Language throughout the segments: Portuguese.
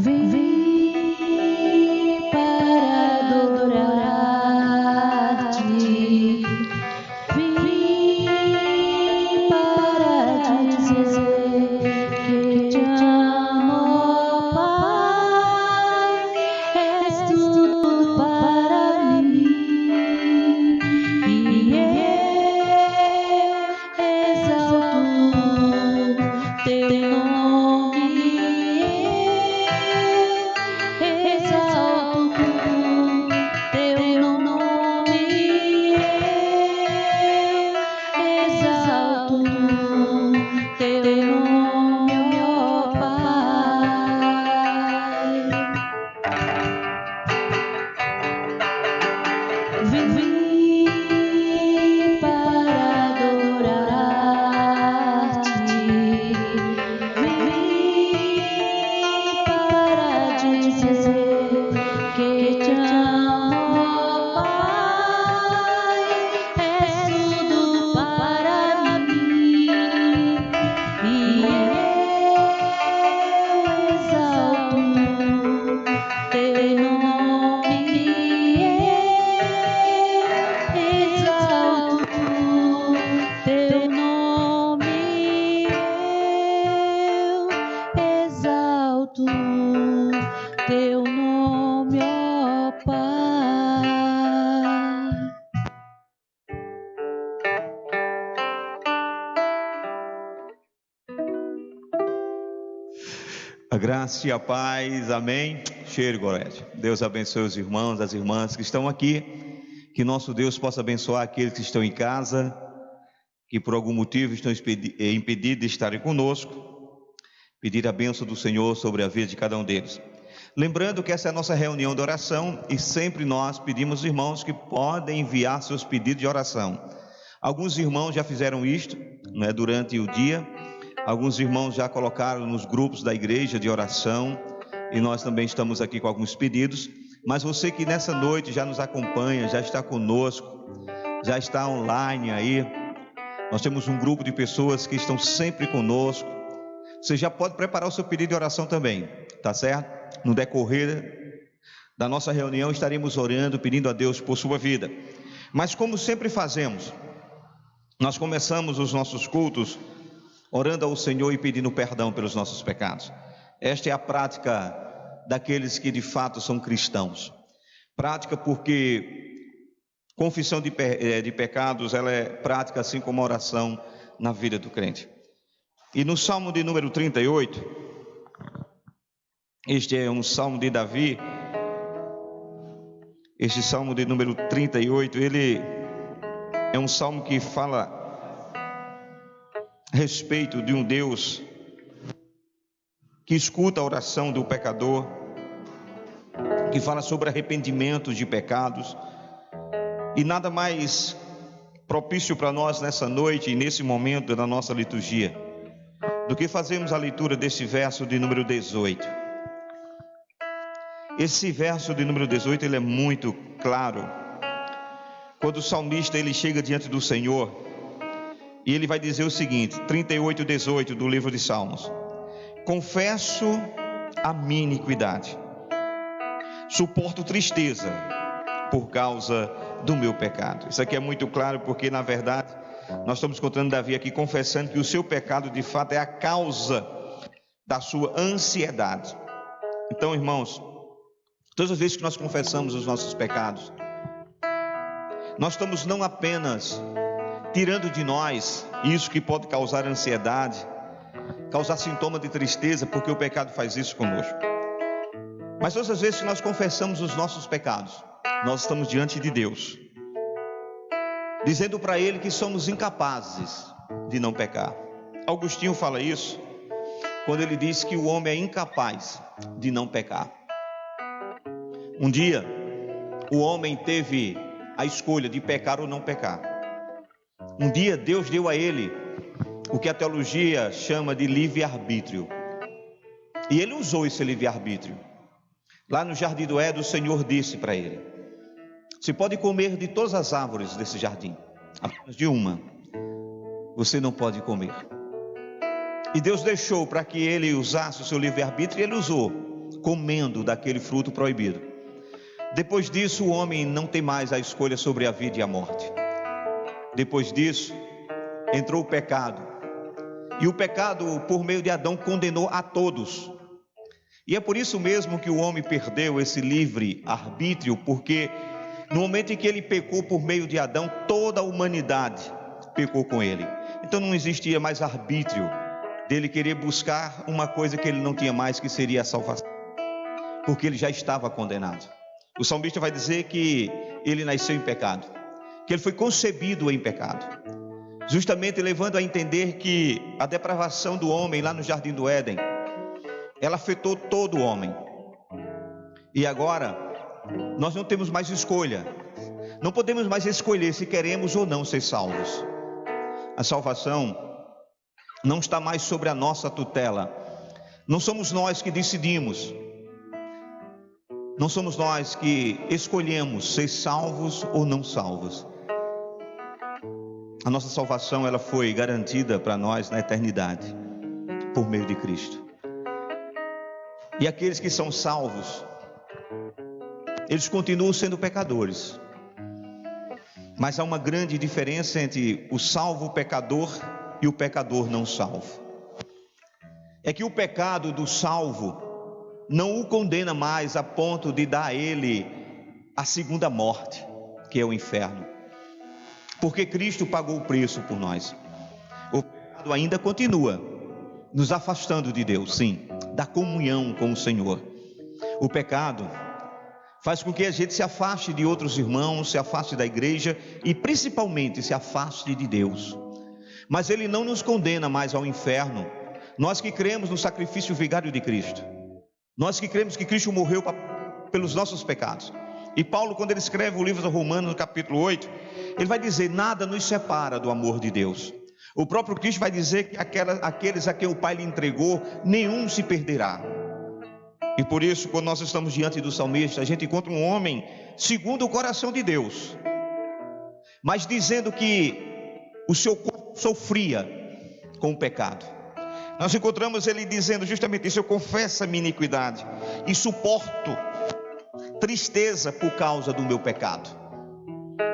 Vim para adorar-te, vim para dizer que te amo, ó Pai, és tudo para mim, e eu exalto teu nome, exalto teu nome, exalto teu nome, ó Pai. Vim para adorar-te, vim para dizer que te amo, ó Pai, és tudo para mim, e eu exalto teu nome, exalto teu nome, exalto teu nome, ó Pai. A graça e a paz, amém. Cheiro, Gorete. Deus abençoe os irmãos, as irmãs que estão aqui. Que nosso Deus possa abençoar aqueles que estão em casa, que por algum motivo estão impedidos de estarem conosco. Pedir a bênção do Senhor sobre a vida de cada um deles. Lembrando que essa é a nossa reunião de oração e sempre nós pedimos aos irmãos que podem enviar seus pedidos de oração. Alguns irmãos já fizeram isto, né, durante o dia. Alguns irmãos já colocaram nos grupos da igreja de oração e nós também estamos aqui com alguns pedidos. Mas você que nessa noite já nos acompanha, já está conosco, já está online aí, nós temos um grupo de pessoas que estão sempre conosco. Você já pode preparar o seu pedido de oração também, tá certo? No decorrer da nossa reunião estaremos orando, pedindo a Deus por sua vida. Mas como sempre fazemos, nós começamos os nossos cultos orando ao Senhor e pedindo perdão pelos nossos pecados. Esta é a prática daqueles que de fato são cristãos. Prática porque confissão de pecados, ela é prática assim como a oração na vida do crente. E no Salmo de número 38, este é um Salmo de Davi, este Salmo de número 38, ele é um Salmo que fala a respeito de um Deus que escuta a oração do pecador, que fala sobre arrependimento de pecados, e nada mais propício para nós nessa noite e nesse momento da nossa liturgia, do que fazermos a leitura desse verso de número 18. Esse verso de número 18, ele é muito claro, quando o salmista ele chega diante do Senhor, e ele vai dizer o seguinte, 38:18 do livro de Salmos: confesso a minha iniquidade, suporto tristeza por causa do meu pecado. Isso aqui é muito claro porque na verdade nós estamos encontrando Davi aqui confessando que o seu pecado de fato é a causa da sua ansiedade. Então, irmãos, todas as vezes que nós confessamos os nossos pecados, nós estamos não apenas tirando de nós isso que pode causar ansiedade, causar sintoma de tristeza, porque o pecado faz isso conosco. Mas todas as vezes que nós confessamos os nossos pecados, nós estamos diante de Deus, dizendo para Ele que somos incapazes de não pecar. Agostinho fala isso quando ele diz que o homem é incapaz de não pecar. Um dia, o homem teve a escolha de pecar ou não pecar. Um dia Deus deu a ele o que a teologia chama de livre-arbítrio, e ele usou esse livre-arbítrio. Lá no jardim do Éden, o Senhor disse para ele: você pode comer de todas as árvores desse jardim, apenas de uma você não pode comer. E Deus deixou para que ele usasse o seu livre-arbítrio, e ele usou. comendo daquele fruto proibido. Depois disso, o homem não tem mais a escolha sobre a vida e a morte. Depois disso, entrou o pecado. E o pecado, por meio de Adão, condenou a todos. E é por isso mesmo que o homem perdeu esse livre arbítrio, porque no momento em que ele pecou por meio de Adão, toda a humanidade pecou com ele. Então não existia mais arbítrio dele querer buscar uma coisa que ele não tinha mais, que seria a salvação, porque ele já estava condenado. O salmista vai dizer que ele nasceu em pecado, que ele foi concebido em pecado, justamente levando a entender que a depravação do homem lá no Jardim do Éden, ela afetou todo o homem. E agora nós não temos mais escolha, não podemos mais escolher se queremos ou não ser salvos. A salvação não está mais sobre a nossa tutela. Não somos nós que decidimos, não somos nós que escolhemos ser salvos ou não salvos. A nossa salvação, ela foi garantida para nós na eternidade, por meio de Cristo. E aqueles que são salvos, eles continuam sendo pecadores. Mas há uma grande diferença entre o salvo pecador e o pecador não salvo. É que o pecado do salvo não o condena mais a ponto de dar a ele a segunda morte, que é o inferno. Porque Cristo pagou o preço por nós. O pecado ainda continua nos afastando de Deus, sim, da comunhão com o Senhor. O pecado faz com que a gente se afaste de outros irmãos, se afaste da igreja e principalmente se afaste de Deus. Mas ele não nos condena mais ao inferno. Nós que cremos no sacrifício vigário de Cristo, nós que cremos que Cristo morreu pelos nossos pecados. E Paulo, quando ele escreve o livro de Romanos, no capítulo 8, ele vai dizer: nada nos separa do amor de Deus. O próprio Cristo vai dizer que aqueles a quem o Pai lhe entregou, nenhum se perderá. E por isso, quando nós estamos diante do salmista, a gente encontra um homem segundo o coração de Deus, mas dizendo que o seu corpo sofria com o pecado. Nós encontramos ele dizendo justamente isso: eu confesso a minha iniquidade e suporto tristeza por causa do meu pecado.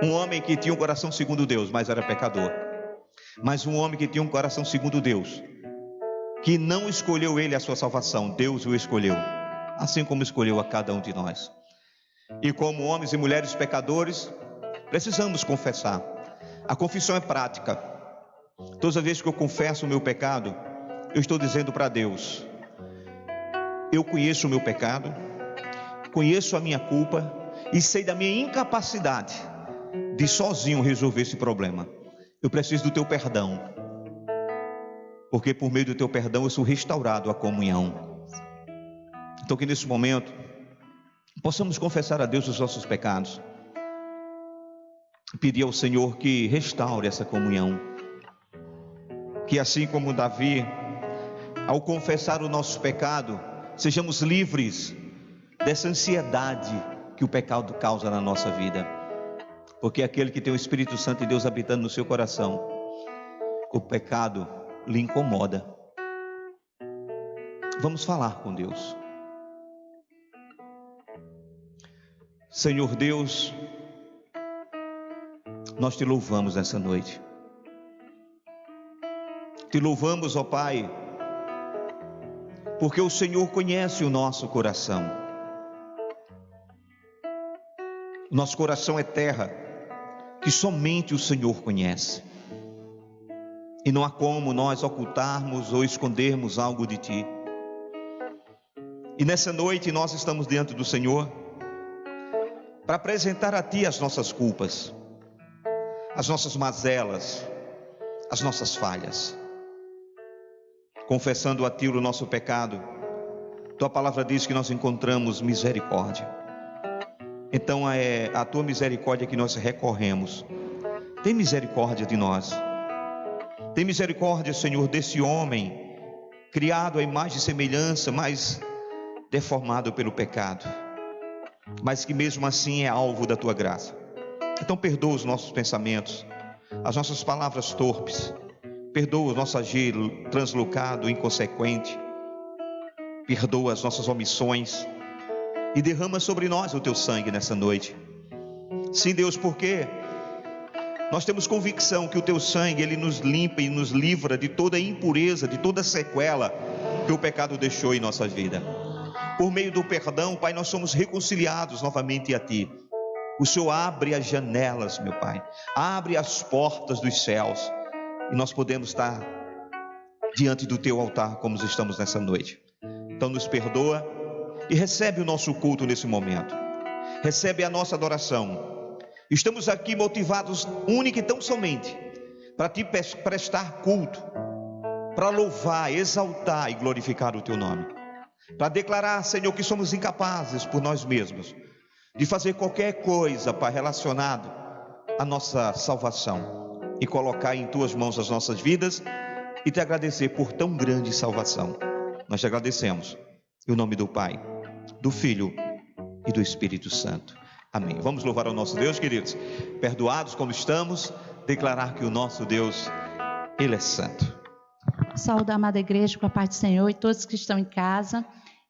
Um homem que tinha um coração segundo Deus, mas era pecador. Mas um homem que tinha um coração segundo Deus, que não escolheu ele a sua salvação, Deus o escolheu, assim como escolheu a cada um de nós. E como homens e mulheres pecadores, precisamos confessar. A confissão é prática. Todas as vezes que eu confesso o meu pecado, eu estou dizendo para Deus: eu conheço o meu pecado, conheço a minha culpa e sei da minha incapacidade de sozinho resolver esse problema. Eu preciso do teu perdão, porque por meio do teu perdão eu sou restaurado à comunhão. Então que nesse momento possamos confessar a Deus os nossos pecados, pedir ao Senhor que restaure essa comunhão, que assim como Davi, ao confessar o nosso pecado, sejamos livres dessa ansiedade que o pecado causa na nossa vida. Porque aquele que tem o Espírito Santo de Deus habitando no seu coração, o pecado lhe incomoda. Vamos falar com Deus. Senhor Deus, nós te louvamos nessa noite. Te louvamos, ó Pai, porque o Senhor conhece o nosso coração. O nosso coração é terra que somente o Senhor conhece, e não há como nós ocultarmos ou escondermos algo de Ti. E nessa noite nós estamos diante do Senhor para apresentar a Ti as nossas culpas, as nossas mazelas, as nossas falhas, confessando a Ti o nosso pecado. Tua palavra diz que nós encontramos misericórdia. Então é a Tua misericórdia que nós recorremos. Tem misericórdia de nós. Tem misericórdia, Senhor, desse homem criado à imagem e semelhança, mas deformado pelo pecado, mas que mesmo assim é alvo da Tua graça. Então perdoa os nossos pensamentos, as nossas palavras torpes, perdoa o nosso agir translocado, inconsequente. perdoa as nossas omissões e derrama sobre nós o teu sangue nessa noite. Sim, Deus, porque nós temos convicção que o teu sangue, ele nos limpa e nos livra de toda impureza, de toda sequela que o pecado deixou em nossa vida. Por meio do perdão, Pai, nós somos reconciliados novamente a Ti. O Senhor abre as janelas, meu Pai, abre as portas dos céus, e nós podemos estar diante do Teu altar como estamos nessa noite. Então nos perdoa e recebe o nosso culto nesse momento, recebe a nossa adoração. Estamos aqui motivados única e tão somente para Te prestar culto, para louvar, exaltar e glorificar o Teu nome, para declarar, Senhor, que somos incapazes por nós mesmos de fazer qualquer coisa, Pai, relacionado à nossa salvação, e colocar em Tuas mãos as nossas vidas e Te agradecer por tão grande salvação. Nós Te agradecemos em nome do Pai, do Filho e do Espírito Santo. Amém. Vamos louvar ao nosso Deus, queridos. Perdoados como estamos, declarar que o nosso Deus, Ele é santo. Saúde a amada igreja com a paz do Senhor e todos que estão em casa.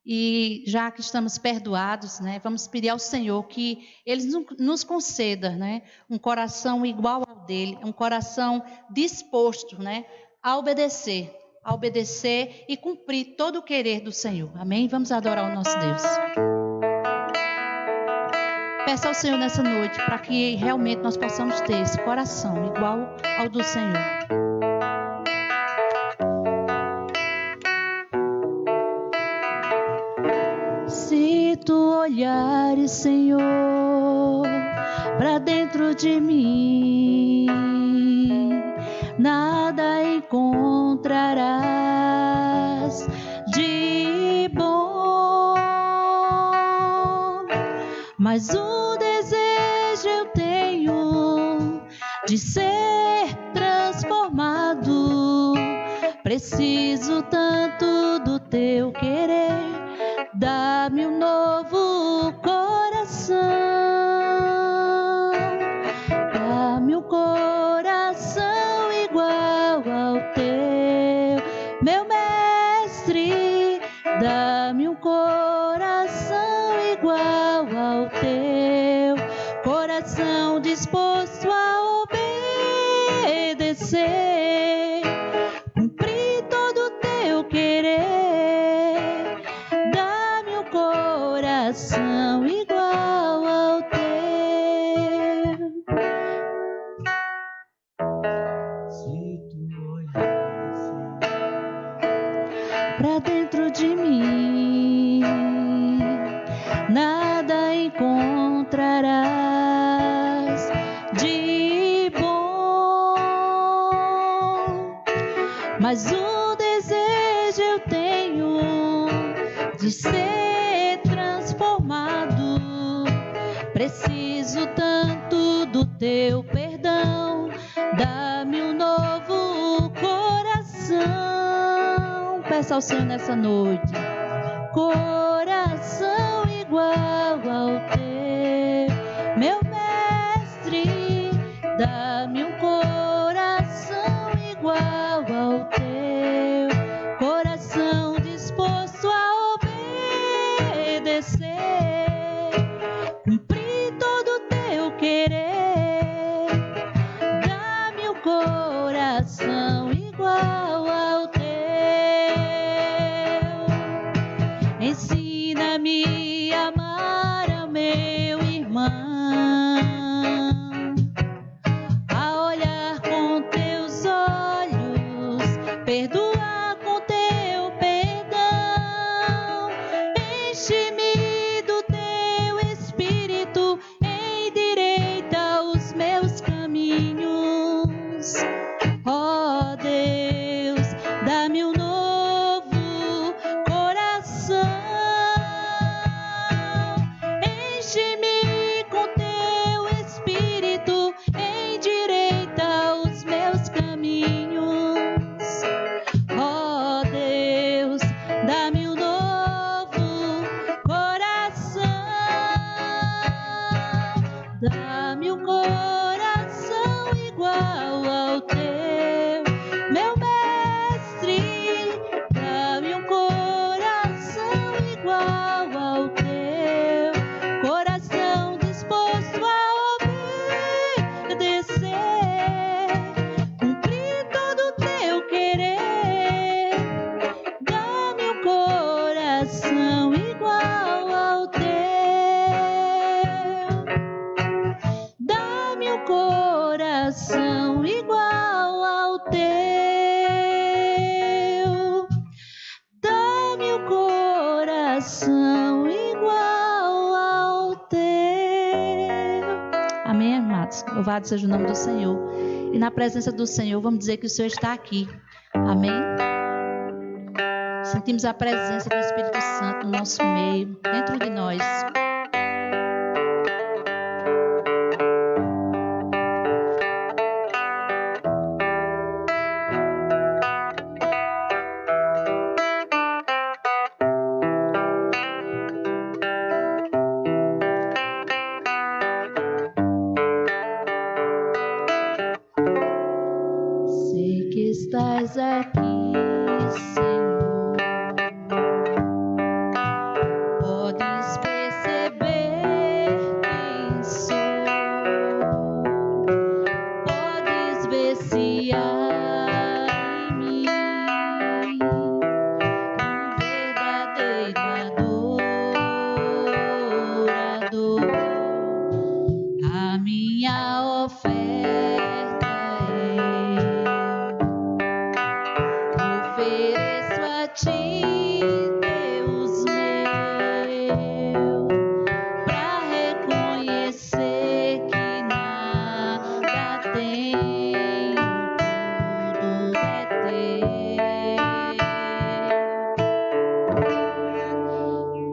E já que estamos perdoados, né, vamos pedir ao Senhor que Ele nos conceda, né, um coração igual ao dele, um coração disposto, né, a obedecer e cumprir todo o querer do Senhor. Amém? Vamos adorar o nosso Deus. Peça ao Senhor nessa noite para que realmente nós possamos ter esse coração igual ao do Senhor. Se Tu olhares, Senhor, para dentro de mim, nada encontrarás de bom, mas o desejo eu tenho de ser transformado. Preciso tanto do Teu querer, dá-me um novo coração, dá-me um coração igual ao Teu, meu Mestre, dá-me um coração igual ao Teu, coração disposto a obedecer, cumprir todo o Teu querer, dá-me um coração igual ao Teu. Se Tu olhares para dentro de mim, nada encontrarás de bom, mas o desejo eu tenho de ser transformado. Preciso tanto do Teu perdão, dá-me um novo coração. Peça ao Senhor nessa noite, coração igual ao Teu, meu Mestre, dá-me um coração igual ao Teu, coração disposto a obedecer, cumprir todo o Teu querer, dá-me um coração igual ao Teu. Ensina-me a amar ao meu irmão, a olhar com Teus olhos, perdoar com Teu perdão. Enche-me do Teu Espírito, endireita os meus caminhos. Ó Deus, dá-me um novo coração. Enche-me com Teu Espírito, endireita os meus caminhos. Ó Deus, dá-me um novo coração, dá-me um coração igual ao Teu, meu Mestre, dá-me um coração Louvado seja o nome do Senhor. E na presença do Senhor, vamos dizer que o Senhor está aqui. Amém? Sentimos a presença do Espírito Santo no nosso meio, dentro de nós. Estás aqui, Senhor. Podes perceber quem sou. Podes ver se há em mim um verdadeiro adorador. A minha oferta ofereço a ti, Deus meu, para reconhecer que nada tenho, tudo é teu.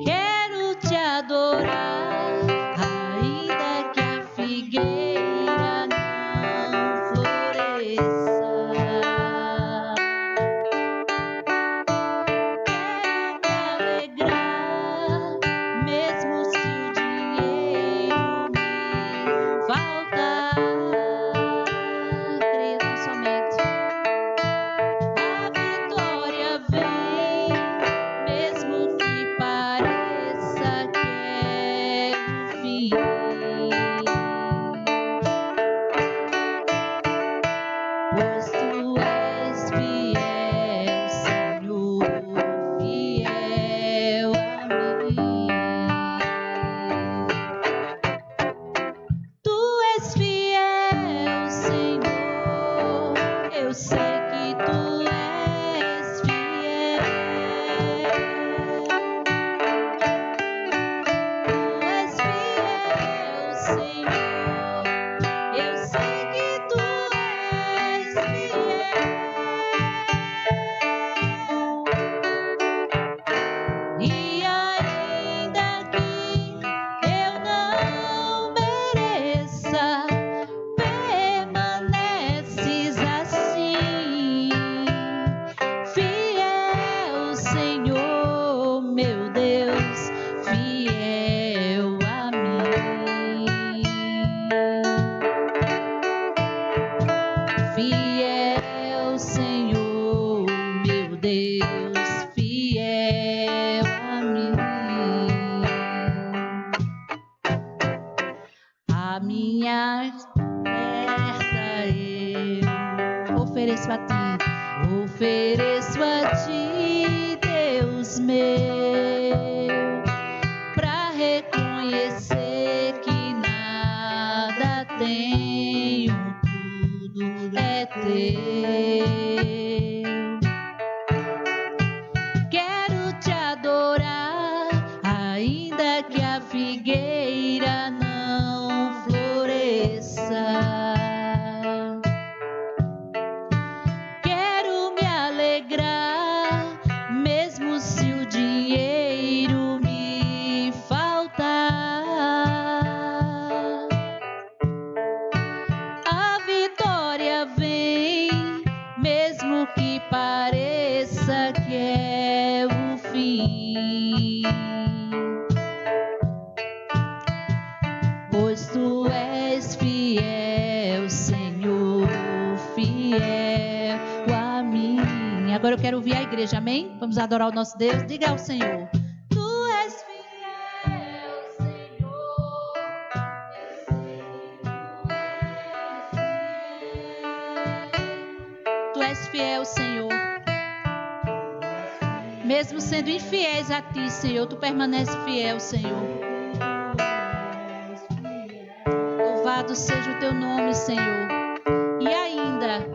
Quero te adorar, ainda que a figueira não floresça. Pois tu és fiel, Senhor, fiel a mim. Tu és fiel, Senhor, eu sei que tu és fiel. Tu és fiel, Senhor, eu sei que tu és fiel. E ainda que eu não mereça, permaneces assim, fiel, Senhor, meu Deus, fiel a mim. Fiel, Senhor, meu Deus, fiel a mim. A minha oferta eu ofereço a ti, Deus meu, para reconhecer que nada tenho, tudo é teu. Quero te adorar, ainda que a figueira não floresça. Quero me alegrar, mesmo se o dinheiro me faltar. A vitória vem, mesmo que pareça que é o fim. Pois tu és fiel, Senhor, fiel a mim. Agora eu quero ouvir a igreja, amém? Vamos adorar o nosso Deus. Diga ao Senhor: tu és fiel, Senhor, eu sei que tu és fiel, Senhor. Mesmo sendo infiéis a ti, Senhor, tu permaneces fiel, Senhor. Louvado seja o teu nome, Senhor. E ainda,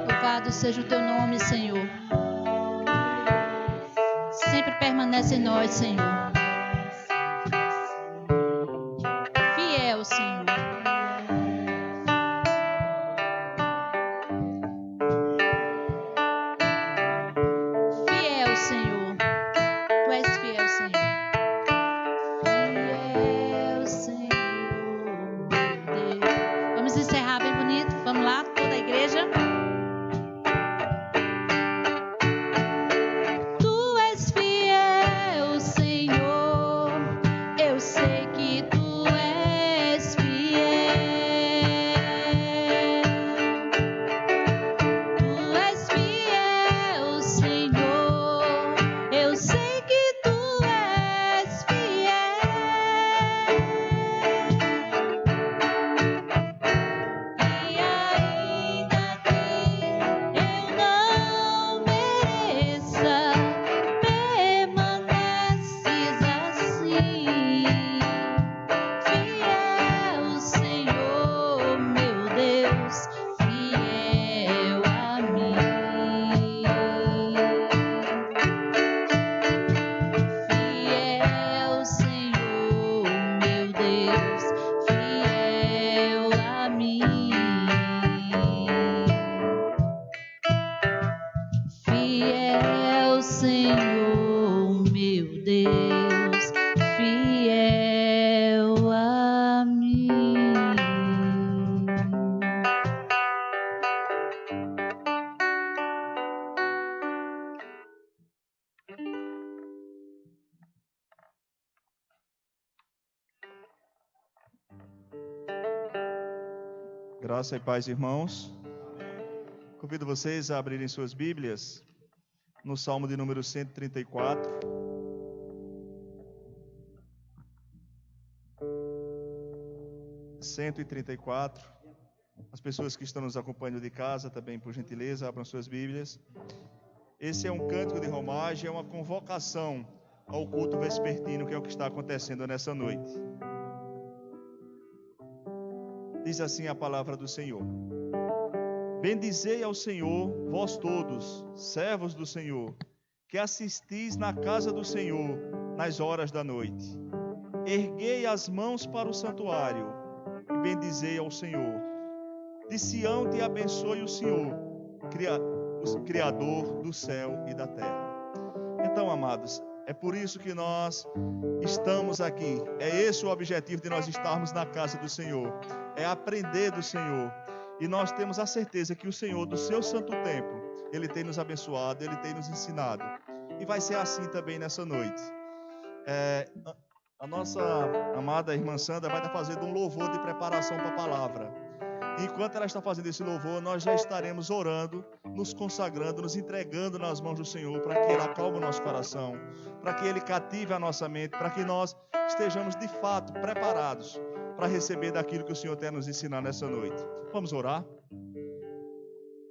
louvado seja o teu nome, Senhor. Sempre permanece em nós, Senhor. Fiel, Graça e paz, irmãos. Convido vocês a abrirem suas Bíblias no Salmo de número 134. As pessoas que estão nos acompanhando de casa também, por gentileza, abram suas Bíblias. Esse é um cântico de romagem, é uma convocação ao culto vespertino, que é o que está acontecendo nessa noite. Diz assim a palavra do Senhor: Bendizei ao Senhor, vós todos, servos do Senhor, que assistis na casa do Senhor nas horas da noite. Erguei as mãos para o santuário e bendizei ao Senhor. De Sião te abençoe o Senhor, o Criador do céu e da terra. Então, amados, é por isso que nós estamos aqui. É esse o objetivo de nós estarmos na casa do Senhor. É aprender do Senhor. E nós temos a certeza que o Senhor, do seu santo templo, Ele tem nos abençoado, Ele tem nos ensinado. E vai ser assim também nessa noite. A nossa amada irmã Sandra vai estar fazendo um louvor de preparação para a palavra. Enquanto ela está fazendo esse louvor, nós já estaremos orando, nos consagrando, nos entregando nas mãos do Senhor, para que Ele acalme o nosso coração, para que Ele cative a nossa mente, para que nós estejamos de fato preparados para receber daquilo que o Senhor tem a nos ensinar nessa noite. Vamos orar?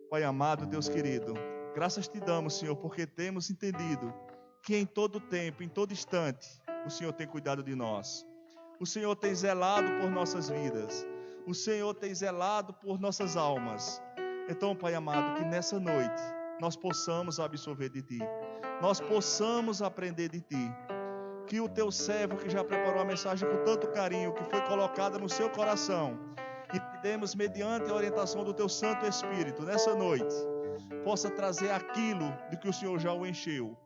Pai amado, Deus querido, graças te damos, Senhor, porque temos entendido que em todo tempo, em todo instante, o Senhor tem cuidado de nós. O Senhor tem zelado por nossas vidas. O Senhor tem zelado por nossas almas. Então, Pai amado, que nessa noite nós possamos absorver de Ti. Nós possamos aprender de Ti. Que o Teu servo, que já preparou a mensagem com tanto carinho, que foi colocada no seu coração, e pedimos mediante a orientação do Teu Santo Espírito, nessa noite, possa trazer aquilo de que o Senhor já o encheu.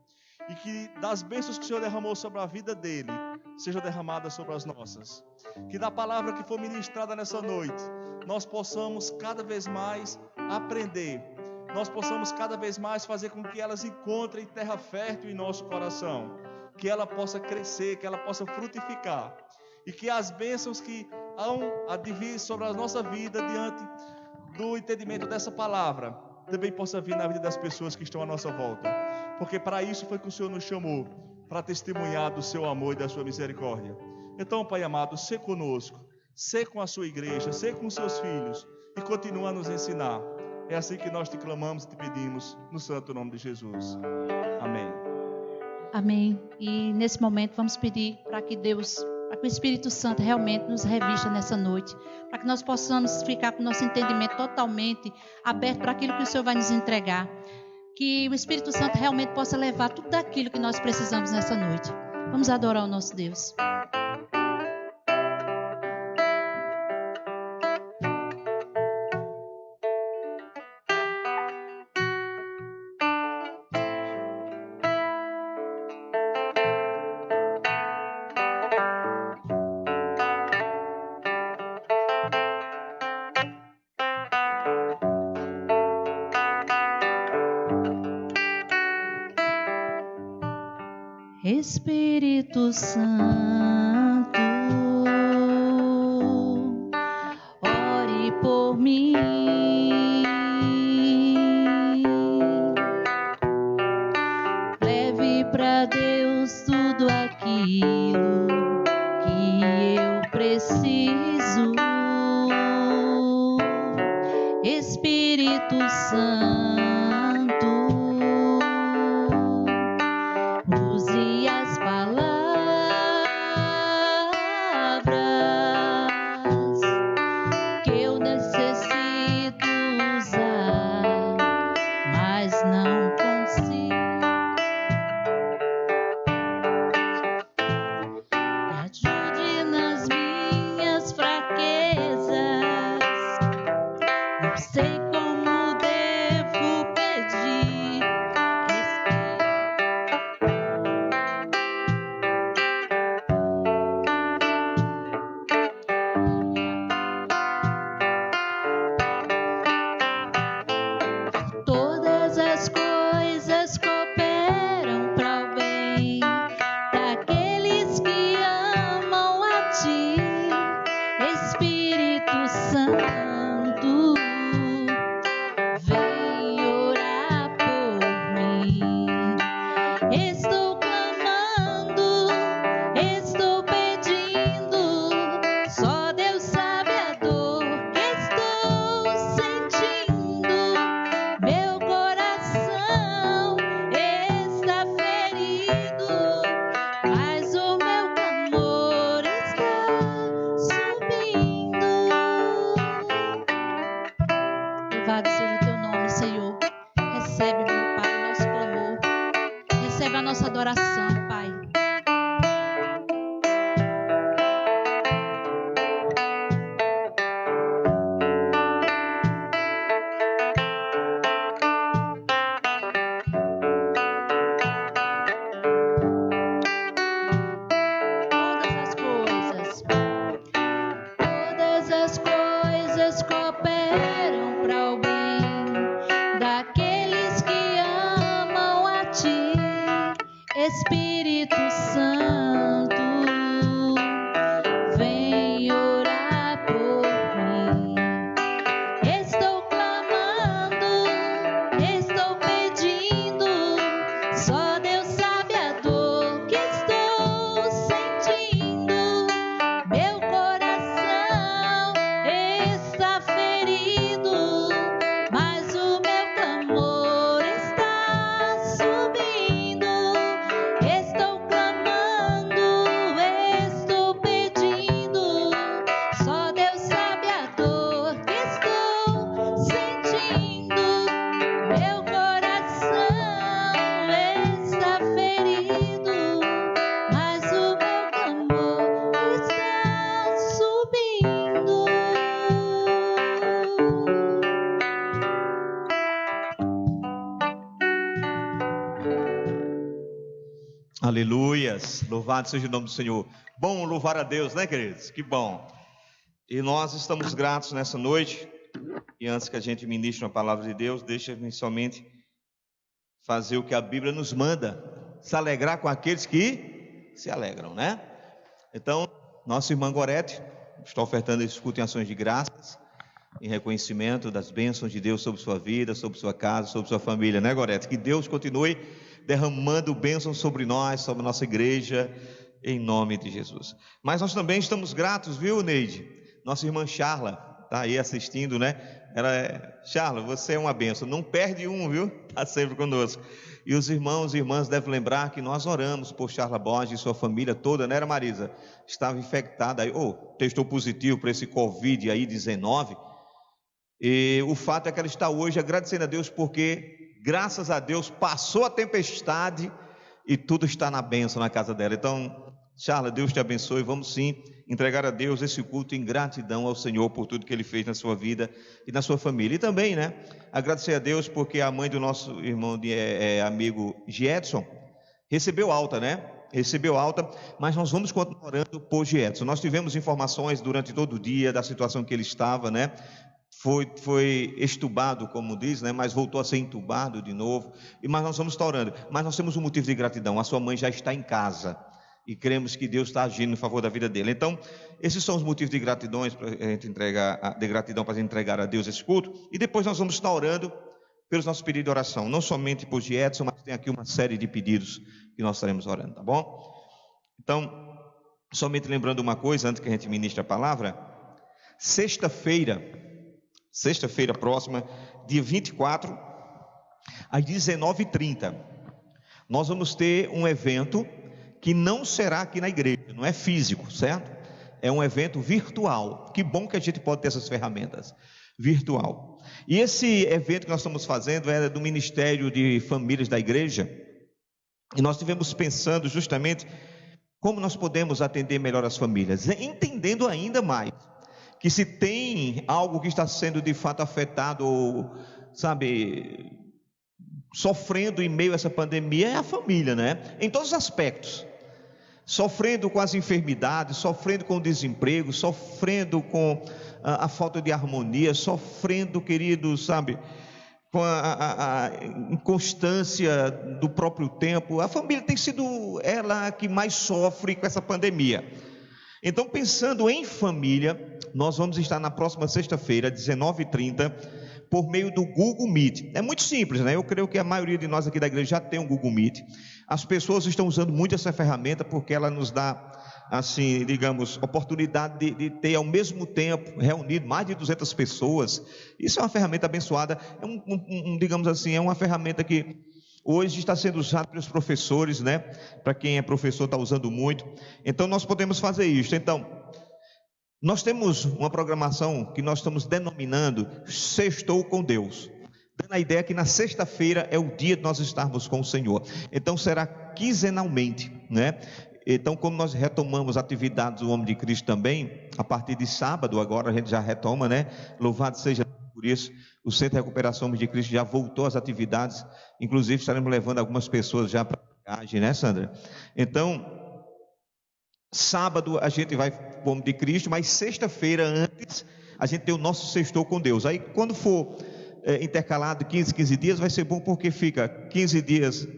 E que das bênçãos que o Senhor derramou sobre a vida dele, seja derramada sobre as nossas. Que da palavra que for ministrada nessa noite, nós possamos cada vez mais aprender. Nós possamos cada vez mais fazer com que elas encontrem terra fértil em nosso coração. Que ela possa crescer, que ela possa frutificar. E que as bênçãos que hão a vir sobre a nossa vida diante do entendimento dessa palavra, também possa vir na vida das pessoas que estão à nossa volta. Porque para isso foi que o Senhor nos chamou, para testemunhar do seu amor e da sua misericórdia. Então, Pai amado, sê conosco, sê com a sua igreja, sê com os seus filhos e continua a nos ensinar. É assim que nós te clamamos e te pedimos, no santo nome de Jesus. Amém. Amém. E nesse momento vamos pedir para que o Espírito Santo realmente nos revista nessa noite, para que nós possamos ficar com o nosso entendimento totalmente aberto para aquilo que o Senhor vai nos entregar. Que o Espírito Santo realmente possa levar tudo aquilo que nós precisamos nessa noite. Vamos adorar o nosso Deus. Espírito Santo, ore por mim, leve para Deus tudo aquilo que eu preciso. Espírito Santo, use as palavras que eu necessito usar, mas não consigo. Me ajude nas minhas fraquezas. Não sei como devo pedir. Todas as coisas cooperam para o bem daqueles que amam a Ti, Espírito Santo. Louvado seja o teu nome, Senhor. Recebe, meu Pai, o nosso clamor. Recebe a nossa adoração, Pai. Todas as coisas cooperam para o bem daqueles que amam a Ti, Espírito Santo, vem orar por mim. Estou clamando, estou pedindo, só Deus sabe a dor que estou sentindo. Meu coração está ferido, mas o meu clamor está subindo. Estou clamando, estou pedindo, só Deus sabe a dor que estou sentindo. Meu coração está ferido, mas o meu clamor está subindo. Aleluias, louvado seja o nome do Senhor. Bom louvar a Deus, né, queridos? Que bom. E nós estamos gratos nessa noite. E antes que a gente ministre uma palavra de Deus, deixa-me somente fazer o que a Bíblia nos manda: se alegrar com aqueles que se alegram, né? Então, nossa irmã Gorete está ofertando esse culto em ações de graças, em reconhecimento das bênçãos de Deus sobre sua vida, sobre sua casa, sobre sua família, né, Gorete? Que Deus continue derramando bênçãos sobre nós, sobre a nossa igreja, em nome de Jesus. Mas nós também estamos gratos, viu, Neide? Nossa irmã Charla está aí assistindo, né? Charla, você é uma bênção, não perde um, viu? Está sempre conosco. E os irmãos e irmãs devem lembrar que nós oramos por Charla Borges e sua família toda, né, Marisa? Estava infectada, testou positivo para esse Covid aí, 19. E o fato é que ela está hoje agradecendo a Deus porque, graças a Deus, passou a tempestade e tudo está na bênção na casa dela. Então, Charla, Deus te abençoe. Vamos sim entregar a Deus esse culto em gratidão ao Senhor por tudo que Ele fez na sua vida e na sua família. E também, né, agradecer a Deus porque a mãe do nosso irmão amigo Giedson recebeu alta, né? Recebeu alta, mas nós vamos continuar orando por Giedson. Nós tivemos informações durante todo o dia da situação que ele estava, né? Foi estubado, como diz, né? Mas voltou a ser entubado de novo. Mas nós vamos estar orando. Mas nós temos um motivo de gratidão. A sua mãe já está em casa e cremos que Deus está agindo em favor da vida dele. Então, esses são os motivos de gratidão para a gente entregar a Deus esse culto. E depois nós vamos estar orando pelos nossos pedidos de oração, não somente por Giedson, mas tem aqui uma série de pedidos que nós estaremos orando, tá bom? Então, somente lembrando uma coisa antes que a gente ministre a palavra: sexta-feira próxima, dia 24, às 19h30, nós vamos ter um evento que não será aqui na igreja, não é físico, certo? É um evento virtual. Que bom que a gente pode ter essas ferramentas virtual. E esse evento que nós estamos fazendo é do Ministério de Famílias da igreja, e nós estivemos pensando justamente como nós podemos atender melhor as famílias, entendendo ainda mais que se tem algo que está sendo de fato afetado, sabe, sofrendo em meio a essa pandemia, é a família, né? Em todos os aspectos, sofrendo com as enfermidades, sofrendo com o desemprego, sofrendo com a falta de harmonia, sofrendo, queridos, sabe, com a inconstância do próprio tempo. A família tem sido ela que mais sofre com essa pandemia. Então, pensando em família, nós vamos estar na próxima sexta-feira, 19h30, por meio do Google Meet. É muito simples, né? Eu creio que a maioria de nós aqui da igreja já tem um Google Meet. As pessoas estão usando muito essa ferramenta porque ela nos dá, assim, digamos, oportunidade de ter ao mesmo tempo reunido mais de 200 pessoas. Isso é uma ferramenta abençoada. Digamos assim, é uma ferramenta que hoje está sendo usada pelos professores, né? Para quem é professor está usando muito. Então nós podemos fazer isso. Então, Nós temos uma programação que nós estamos denominando Sextou com Deus, dando a ideia que na sexta-feira é o dia de nós estarmos com o Senhor. Então será quinzenalmente, né? Então, como nós retomamos atividades do Homem de Cristo também, a partir de sábado, agora a gente já retoma, né? Louvado seja por isso, o Centro de Recuperação Homem de Cristo já voltou às atividades, inclusive estaremos levando algumas pessoas já para a viagem, né, Sandra? Então, sábado a gente vai para o Homem de Cristo, mas sexta-feira antes, a gente tem o nosso Sextou com Deus. Aí, quando for intercalado 15 dias, vai ser bom porque fica 15 dias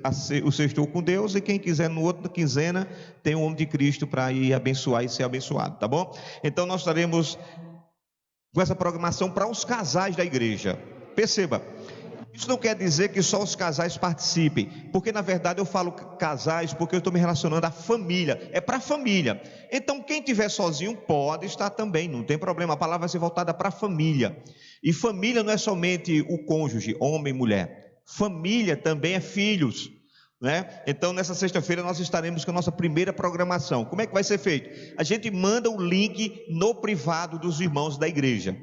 o Sextou com Deus, e quem quiser no outro quinzena tem o Homem de Cristo para ir abençoar e ser abençoado, tá bom? Então nós estaremos com essa programação para os casais da igreja. Perceba, isso não quer dizer que só os casais participem, porque na verdade eu falo casais porque eu estou me relacionando à família, é para a família. Então quem estiver sozinho pode estar também, não tem problema, a palavra vai ser voltada para a família. E família não é somente o cônjuge, homem e mulher, família também é filhos, né? Então nessa sexta-feira nós estaremos com a nossa primeira programação. Como é que vai ser feito? A gente manda o link no privado dos irmãos da igreja,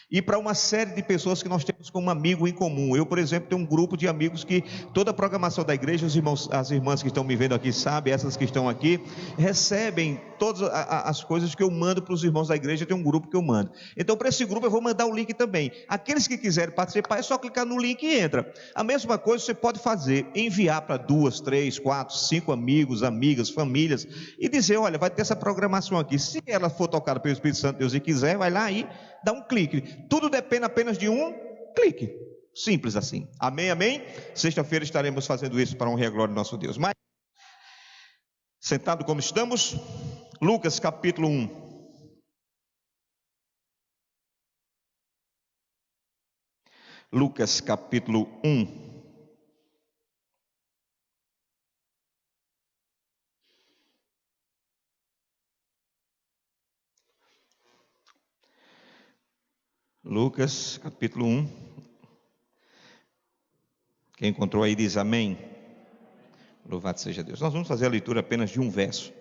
e para uma série de pessoas que nós temos como amigo em comum. Eu, por exemplo, tenho um grupo de amigos que toda a programação da igreja, os irmãos, as irmãs que estão me vendo aqui sabem, essas que estão aqui, recebem todas as coisas que eu mando para os irmãos da igreja. Tem um grupo que eu mando. Então, para esse grupo eu vou mandar o link também. Aqueles que quiserem participar, é só clicar no link e entra. A mesma coisa você pode fazer, enviar para 2, 3, 4, 5 amigos, amigas, famílias, e dizer, olha, vai ter essa programação aqui. Se ela for tocada pelo Espírito Santo de Deus e quiser, vai lá e dá um clique. Tudo depende apenas de um clique. Simples assim. Amém, amém? Sexta-feira estaremos fazendo isso para honrar e a glória do nosso Deus. Mas, sentado como estamos, Lucas capítulo 1. Lucas capítulo 1. Lucas capítulo 1. Quem encontrou aí diz amém. Louvado seja Deus. Nós vamos fazer a leitura apenas de um verso.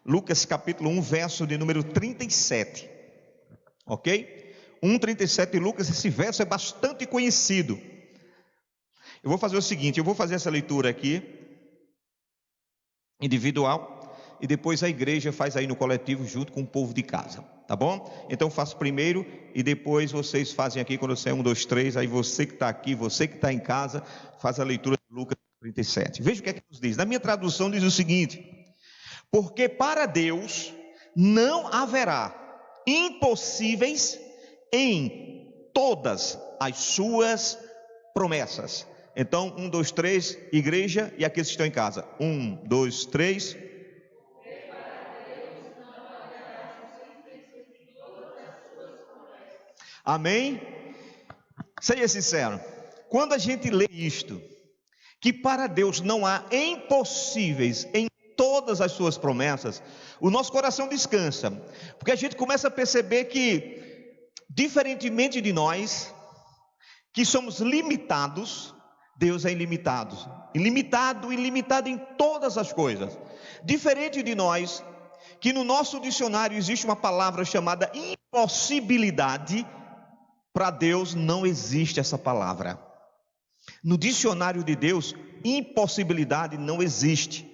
Lucas capítulo 1, verso de número 37. Ok? 1:37 de Lucas, esse verso é bastante conhecido. Eu vou fazer o seguinte, eu vou fazer essa leitura aqui, individual, e depois a igreja faz aí no coletivo junto com o povo de casa, tá bom? Então eu faço primeiro e depois vocês fazem aqui quando eu sair 1, 2, 3, aí você que está aqui, você que está em casa, faz a leitura de Lucas 37. Veja o que é que nos diz. Na minha tradução diz o seguinte: porque para Deus não haverá impossíveis em todas as suas promessas. Então 1, 2, 3, igreja e aqueles que estão em casa. 1, 2, 3. Amém? Seja sincero, quando a gente lê isto, que para Deus não há impossíveis em todas as suas promessas, o nosso coração descansa, porque a gente começa a perceber que, diferentemente de nós, que somos limitados, Deus é ilimitado, ilimitado em todas as coisas. Diferente de nós, que no nosso dicionário existe uma palavra chamada impossibilidade, para Deus não existe essa palavra. No dicionário de Deus, impossibilidade não existe.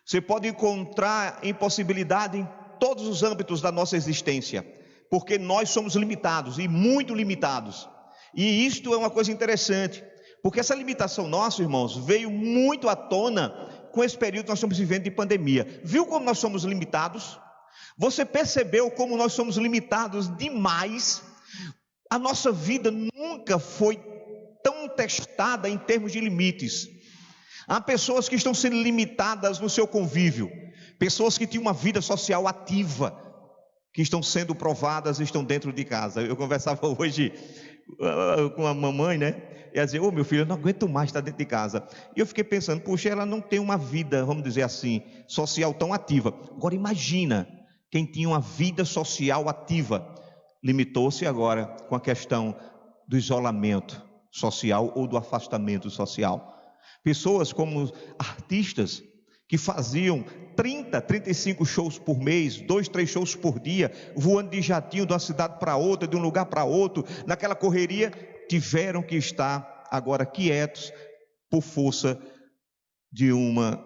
Você pode encontrar impossibilidade em todos os âmbitos da nossa existência, porque nós somos limitados e muito limitados. E isto é uma coisa interessante, porque essa limitação nossa, irmãos, veio muito à tona com esse período que nós estamos vivendo de pandemia. Viu como nós somos limitados? Você percebeu como nós somos limitados demais? A nossa vida nunca foi tão testada em termos de limites. Há pessoas que estão sendo limitadas no seu convívio, pessoas que tinham uma vida social ativa, que estão sendo provadas e estão dentro de casa. Eu conversava hoje com a mamãe, né? E ela dizia, meu filho, eu não aguento mais estar dentro de casa. E eu fiquei pensando, puxa, ela não tem uma vida, vamos dizer assim, social tão ativa. Agora imagina, quem tinha uma vida social ativa, limitou-se agora com a questão do isolamento social ou do afastamento social. Pessoas como artistas que faziam 30, 35 shows por mês, 2, 3 shows por dia, voando de jatinho de uma cidade para outra, de um lugar para outro, naquela correria, tiveram que estar agora quietos por força de uma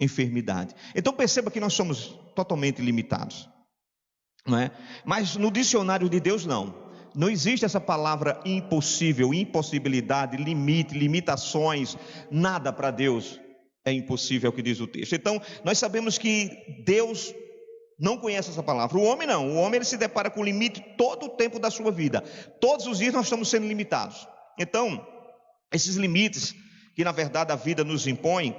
enfermidade. Então perceba que nós somos totalmente limitados, não é? Mas no dicionário de Deus não existe essa palavra impossível, impossibilidade, limite, limitações, nada para Deus é impossível, é o que diz o texto. Então nós sabemos que Deus não conhece essa palavra. O homem não, o homem ele se depara com limite todo o tempo da sua vida, todos os dias nós estamos sendo limitados. Então esses limites que na verdade a vida nos impõe,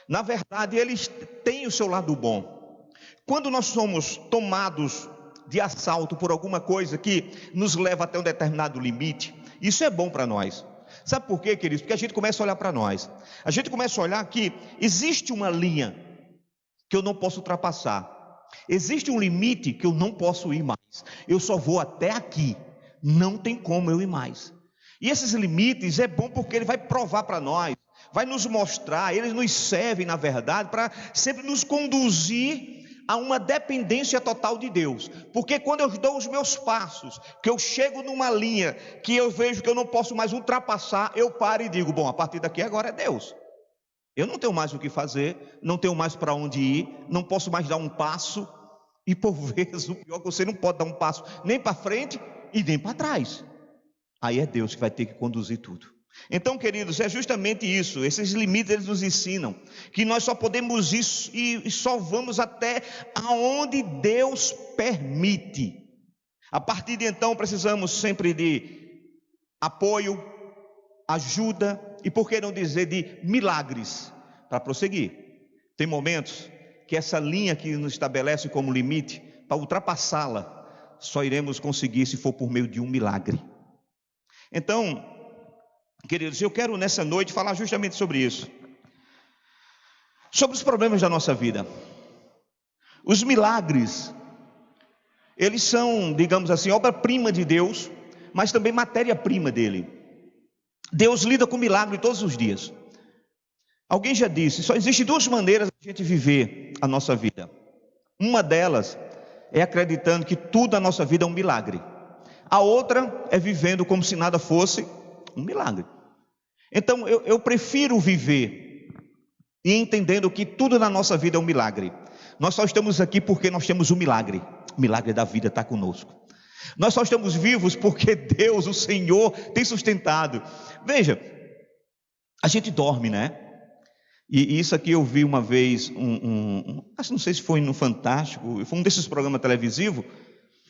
na verdade eles têm o seu lado bom. Quando nós somos tomados de assalto por alguma coisa que nos leva até um determinado limite, isso é bom para nós. Sabe por quê, queridos? Porque a gente começa a olhar para nós, a gente começa a olhar que existe uma linha que eu não posso ultrapassar, existe um limite que eu não posso ir mais, eu só vou até aqui, não tem como eu ir mais. E esses limites é bom porque ele vai provar para nós, vai nos mostrar, eles nos servem na verdade para sempre nos conduzir a uma dependência total de Deus. Porque quando eu dou os meus passos, que eu chego numa linha que eu vejo que eu não posso mais ultrapassar, eu paro e digo, bom, a partir daqui agora é Deus. Eu não tenho mais o que fazer, não tenho mais para onde ir, não posso mais dar um passo. E por vezes o pior é que você não pode dar um passo nem para frente e nem para trás. Aí é Deus que vai ter que conduzir tudo. Então, queridos, é justamente isso, esses limites eles nos ensinam que nós só podemos ir e só vamos até aonde Deus permite. A partir de então precisamos sempre de apoio, ajuda e por que não dizer de milagres para prosseguir. Tem momentos que essa linha que nos estabelece como limite, para ultrapassá-la, só iremos conseguir se for por meio de um milagre. Então, queridos, eu quero nessa noite falar justamente sobre isso, sobre os problemas da nossa vida. Os milagres, eles são, digamos assim, obra-prima de Deus, mas também matéria-prima dele. Deus lida com milagre todos os dias. Alguém já disse, só existem duas maneiras de a gente viver a nossa vida. Uma delas é acreditando que tudo na nossa vida é um milagre. A outra é vivendo como se nada fosse um milagre. Então eu prefiro viver e entendendo que tudo na nossa vida é um milagre. Nós só estamos aqui porque nós temos um milagre. O milagre da vida está conosco. Nós só estamos vivos porque Deus, o Senhor, tem sustentado. Veja, a gente dorme, né? E isso aqui eu vi uma vez, acho, não sei se foi no Fantástico, foi um desses programas televisivos,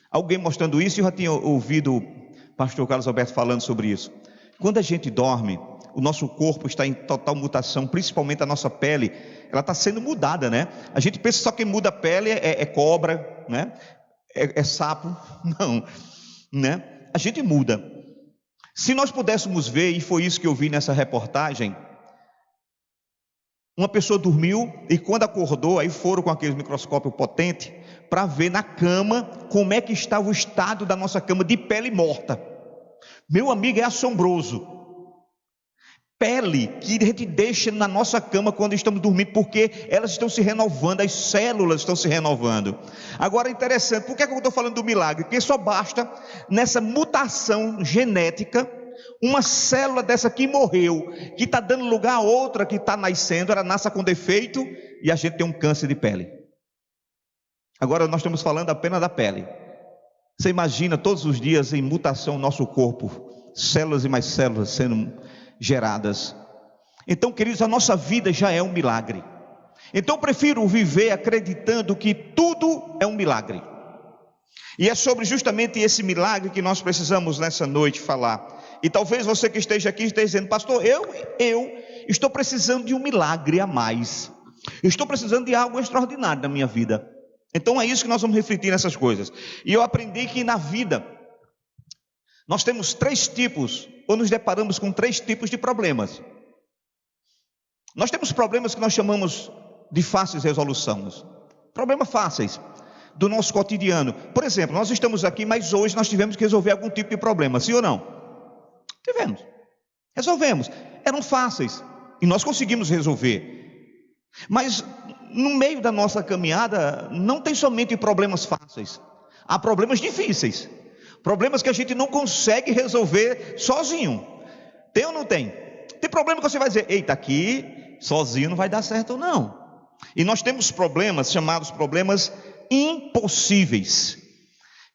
alguém mostrando isso, e eu já tinha ouvido o pastor Carlos Alberto falando sobre isso. Quando a gente dorme, o nosso corpo está em total mutação, principalmente a nossa pele, ela está sendo mudada, né? A gente pensa só que muda a pele é cobra, né? É sapo, não, né? A gente muda. Se nós pudéssemos ver, e foi isso que eu vi nessa reportagem, uma pessoa dormiu e quando acordou, aí foram com aquele microscópio potente para ver na cama como é que estava o estado da nossa cama de pele morta. Meu amigo, é assombroso. Pele que a gente deixa na nossa cama quando estamos dormindo, porque elas estão se renovando, as células estão se renovando. Agora é interessante, por que eu estou falando do milagre? Porque só basta nessa mutação genética, uma célula dessa que morreu, que está dando lugar a outra que está nascendo, ela nasce com defeito e a gente tem um câncer de pele. Agora nós estamos falando apenas da pele. Você imagina todos os dias em mutação no nosso corpo, células e mais células sendo geradas. Então, queridos, a nossa vida já é um milagre. Então eu prefiro viver acreditando que tudo é um milagre. E é sobre justamente esse milagre que nós precisamos nessa noite falar. E talvez você que esteja aqui esteja dizendo, pastor, eu estou precisando de um milagre a mais. Eu estou precisando de algo extraordinário na minha vida. Então é isso que nós vamos refletir nessas coisas. E eu aprendi que na vida nós temos 3 tipos, ou nos deparamos com 3 tipos de problemas. Nós temos problemas que nós chamamos de fáceis resoluções. Problemas fáceis do nosso cotidiano. Por exemplo, nós estamos aqui, mas hoje nós tivemos que resolver algum tipo de problema, sim ou não? Tivemos, resolvemos, eram fáceis e nós conseguimos resolver. Mas no meio da nossa caminhada, não tem somente problemas fáceis, há problemas difíceis, problemas que a gente não consegue resolver sozinho. Tem ou não tem? Tem problema que você vai dizer, eita, aqui sozinho não vai dar certo não. E nós temos problemas chamados problemas impossíveis,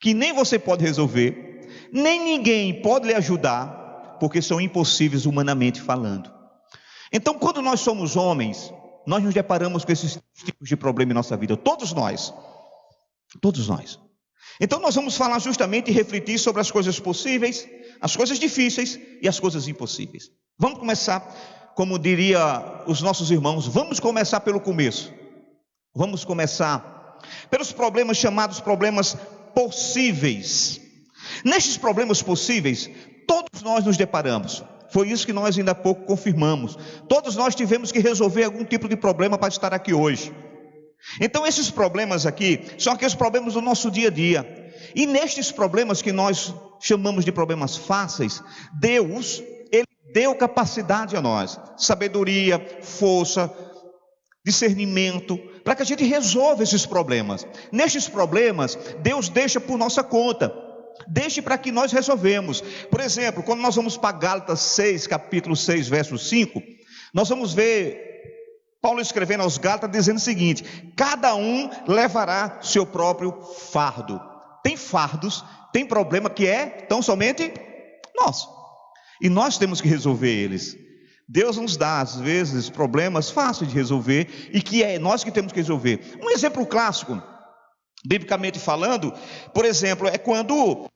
que nem você pode resolver, nem ninguém pode lhe ajudar, porque são impossíveis humanamente falando. Então, quando nós somos homens, nós nos deparamos com esses tipos de problema em nossa vida, todos nós. Então nós vamos falar justamente e refletir sobre as coisas possíveis, as coisas difíceis e as coisas impossíveis. Vamos começar, como diria os nossos irmãos, vamos começar pelo começo. Vamos começar pelos problemas chamados problemas possíveis. Nestes problemas possíveis, todos nós nos deparamos. Foi isso que nós ainda há pouco confirmamos. Todos nós tivemos que resolver algum tipo de problema para estar aqui hoje. Então esses problemas aqui são aqueles problemas do nosso dia a dia. E nestes problemas que nós chamamos de problemas fáceis, Deus, Ele deu capacidade a nós, sabedoria, força, discernimento, para que a gente resolva esses problemas. Nestes problemas, Deus deixa por nossa conta. Deixe para que nós resolvemos. Por exemplo, quando nós vamos para Gálatas 6, capítulo 6, verso 5, nós vamos ver Paulo escrevendo aos Gálatas dizendo o seguinte: cada um levará seu próprio fardo. Tem fardos, tem problema que é tão somente nosso, e nós temos que resolver eles. Deus nos dá às vezes problemas fáceis de resolver, e que é nós que temos que resolver. Um exemplo clássico, biblicamente falando, por exemplo, é quando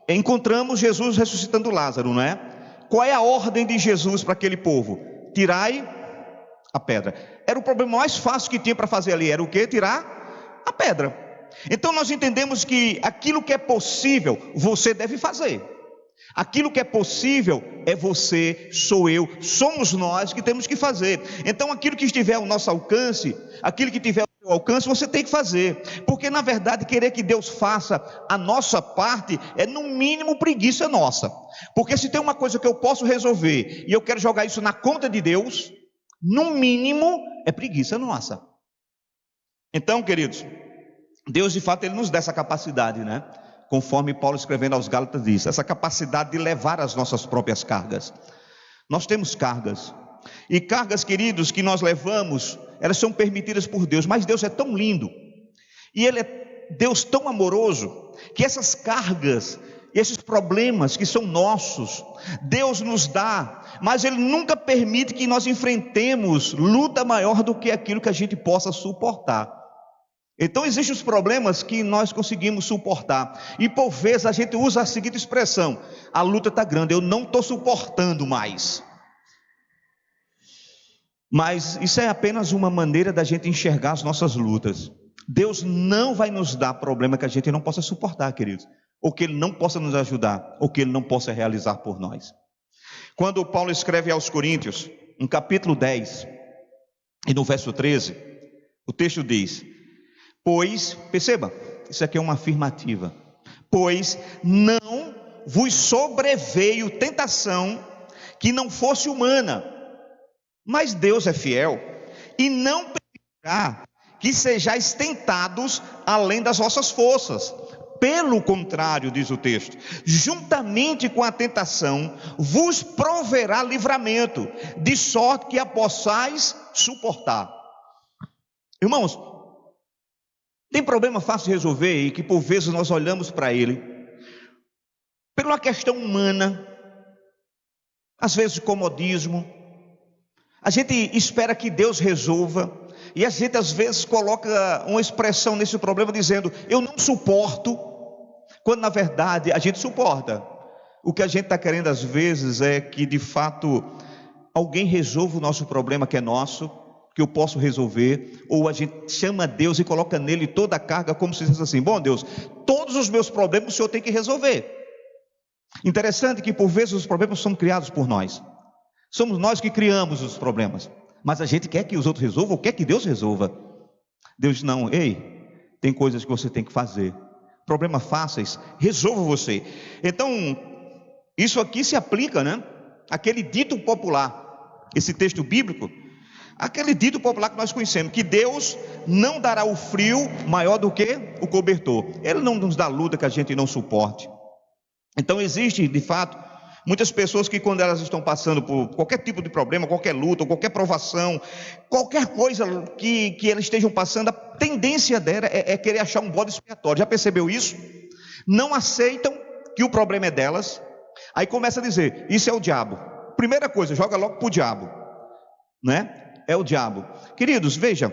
encontramos Jesus ressuscitando Lázaro, não é? Qual é a ordem de Jesus para aquele povo? Tirai a pedra. Era o problema mais fácil que tinha para fazer ali, era o quê? Tirar a pedra. Então nós entendemos que aquilo que é possível, você deve fazer. Aquilo que é possível é você, sou eu, somos nós que temos que fazer. Então aquilo que estiver ao nosso alcance, aquilo que tiver ao seu alcance, você tem que fazer. Porque na verdade querer que Deus faça a nossa parte é no mínimo preguiça nossa. Porque se tem uma coisa que eu posso resolver e eu quero jogar isso na conta de Deus, no mínimo é preguiça nossa. Então, queridos, Deus de fato Ele nos dá essa capacidade, né? Conforme Paulo escrevendo aos Gálatas diz, essa capacidade de levar as nossas próprias cargas. Nós temos cargas, e cargas, queridos, que nós levamos, elas são permitidas por Deus, mas Deus é tão lindo, e Ele é Deus tão amoroso, que essas cargas, esses problemas que são nossos, Deus nos dá, mas Ele nunca permite que nós enfrentemos luta maior do que aquilo que a gente possa suportar. Então existem os problemas que nós conseguimos suportar, e por vezes a gente usa a seguinte expressão: a luta está grande, eu não estou suportando mais. Mas isso é apenas uma maneira da gente enxergar as nossas lutas. Deus não vai nos dar problema que a gente não possa suportar, queridos, ou que Ele não possa nos ajudar, ou que Ele não possa realizar por nós. Quando Paulo escreve aos Coríntios, no capítulo 10, e no verso 13, o texto diz: pois, perceba, isso aqui é uma afirmativa, pois não vos sobreveio tentação que não fosse humana, mas Deus é fiel, e não permitirá que sejais tentados além das vossas forças. Pelo contrário, diz o texto, juntamente com a tentação vos proverá livramento, de sorte que a possais suportar. Irmãos, tem problema fácil de resolver e que por vezes nós olhamos para ele por uma questão humana, às vezes comodismo. A gente espera que Deus resolva, e a gente às vezes coloca uma expressão nesse problema dizendo: eu não suporto, quando na verdade a gente suporta. O que a gente está querendo às vezes é que de fato alguém resolva o nosso problema que é nosso, que eu posso resolver, ou a gente chama Deus e coloca nele toda a carga, como se fosse assim: bom Deus, todos os meus problemas o Senhor tem que resolver. Interessante que por vezes os problemas são criados por nós, somos nós que criamos os problemas, mas a gente quer que os outros resolvam, ou quer que Deus resolva. Deus não, ei, tem coisas que você tem que fazer, problemas fáceis, resolva você. Então, isso aqui se aplica, né? Aquele dito popular, esse texto bíblico, Aquele dito popular que nós conhecemos, que Deus não dará o frio maior do que o cobertor. Ele não nos dá luta que a gente não suporte. Então existe, de fato, muitas pessoas que quando elas estão passando por qualquer tipo de problema, qualquer luta, qualquer provação, qualquer coisa que elas estejam passando, a tendência dela é querer achar um bode expiatório. Já percebeu isso? Não aceitam que o problema é delas. Aí começa a dizer, isso é o diabo. Primeira coisa, joga logo para o diabo, né? É o diabo. Queridos, veja,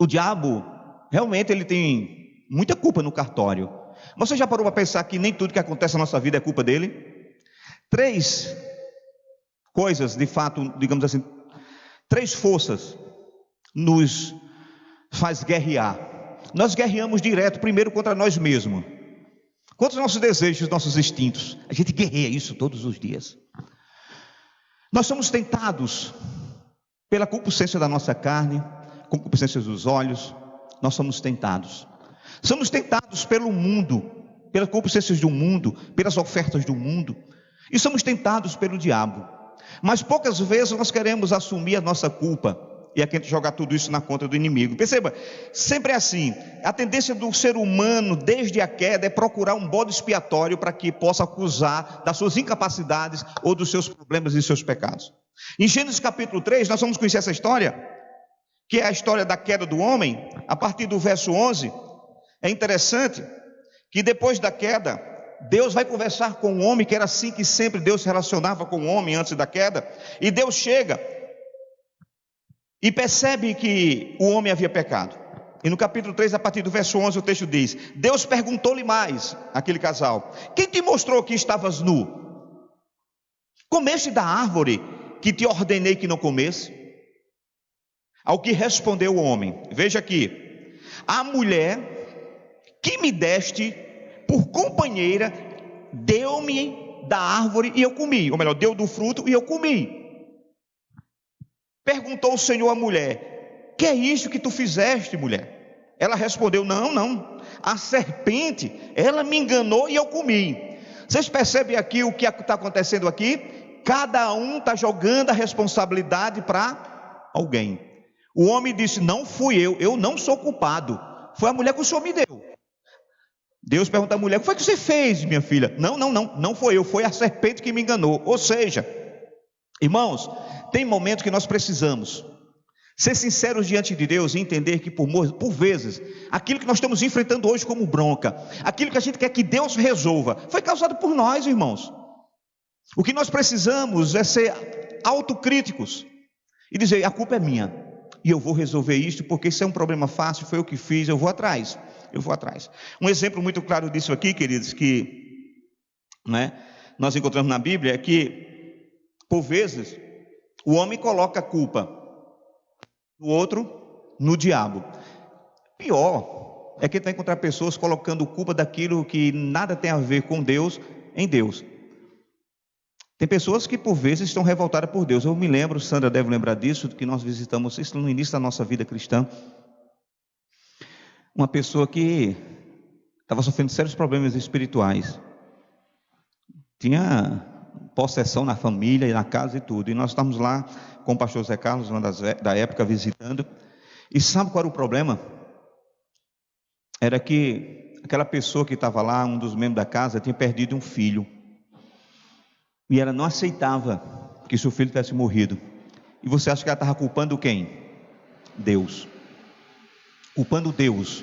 o diabo realmente ele tem muita culpa no cartório. Você já parou para pensar que nem tudo que acontece na nossa vida é culpa dele? 3 coisas, de fato, digamos assim, 3 forças nos faz guerrear. Nós guerreamos direto, primeiro contra nós mesmos, contra os nossos desejos, nossos instintos. A gente guerreia isso todos os dias. Nós somos tentados pela concupiscência da nossa carne, concupiscência dos olhos. Nós somos tentados. Somos tentados pelo mundo, pelas concupiscências do mundo, pelas ofertas do mundo. E somos tentados pelo diabo. Mas poucas vezes nós queremos assumir a nossa culpa e aqui a gente jogar tudo isso na conta do inimigo. Perceba, sempre é assim. A tendência do ser humano desde a queda é procurar um bode expiatório para que possa acusar das suas incapacidades ou dos seus problemas e seus pecados. Em Gênesis capítulo 3 nós vamos conhecer essa história, que é a história da queda do homem. A partir do verso 11, é interessante que depois da queda, Deus vai conversar com o homem, que era assim que sempre Deus se relacionava com o homem antes da queda. E Deus chega e percebe que o homem havia pecado. E no capítulo 3, a partir do verso 11, o texto diz: Deus perguntou-lhe mais, aquele casal: quem te mostrou que estavas nu? Comeste da árvore que te ordenei que não comesse? Ao que respondeu o homem, veja aqui: a mulher que me deste por companheira deu-me da árvore e eu comi, ou melhor, deu do fruto e eu comi. Perguntou o Senhor à mulher: que é isso que tu fizeste, mulher? Ela respondeu: não, a serpente, ela me enganou e eu comi. Vocês percebem aqui o que está acontecendo aqui? Cada um está jogando a responsabilidade para alguém. O homem disse: não fui eu não sou culpado, foi a mulher que o Senhor me deu. Deus pergunta à mulher: o que foi que você fez, minha filha? Não foi eu, foi a serpente que me enganou. Ou seja, irmãos, tem momentos que nós precisamos ser sinceros diante de Deus e entender que por vezes, aquilo que nós estamos enfrentando hoje como bronca, aquilo que a gente quer que Deus resolva, foi causado por nós, irmãos. O que nós precisamos é ser autocríticos e dizer: a culpa é minha, e eu vou resolver isso, porque isso é um problema fácil, foi eu que fiz, eu vou atrás. Um exemplo muito claro disso aqui, queridos, que nós encontramos na Bíblia, é que, por vezes, o homem coloca a culpa do outro no diabo. Pior é que vai encontrar pessoas colocando culpa daquilo que nada tem a ver com Deus em Deus. Tem pessoas que por vezes estão revoltadas por Deus. Eu me lembro, Sandra deve lembrar disso, que nós visitamos isso no início da nossa vida cristã. Uma pessoa que estava sofrendo sérios problemas espirituais. Tinha possessão na família e na casa e tudo. E nós estávamos lá com o pastor Zé Carlos, uma da época, visitando. E sabe qual era o problema? Era que aquela pessoa que estava lá, um dos membros da casa, tinha perdido um filho. E ela não aceitava que seu filho tivesse morrido. E você acha que ela estava culpando quem? Deus. Culpando Deus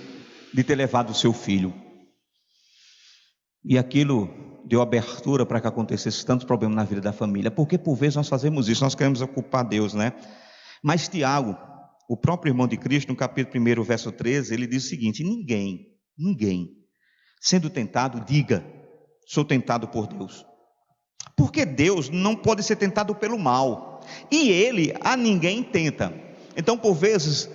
de ter levado o seu filho. E aquilo deu abertura para que acontecesse tantos problemas na vida da família. Porque por vezes nós fazemos isso, nós queremos culpar Deus, né? Mas Tiago, o próprio irmão de Cristo, no capítulo 1, verso 13, ele diz o seguinte: ninguém, sendo tentado, diga: sou tentado por Deus. Porque Deus não pode ser tentado pelo mal, e Ele a ninguém tenta. Então, por vezes,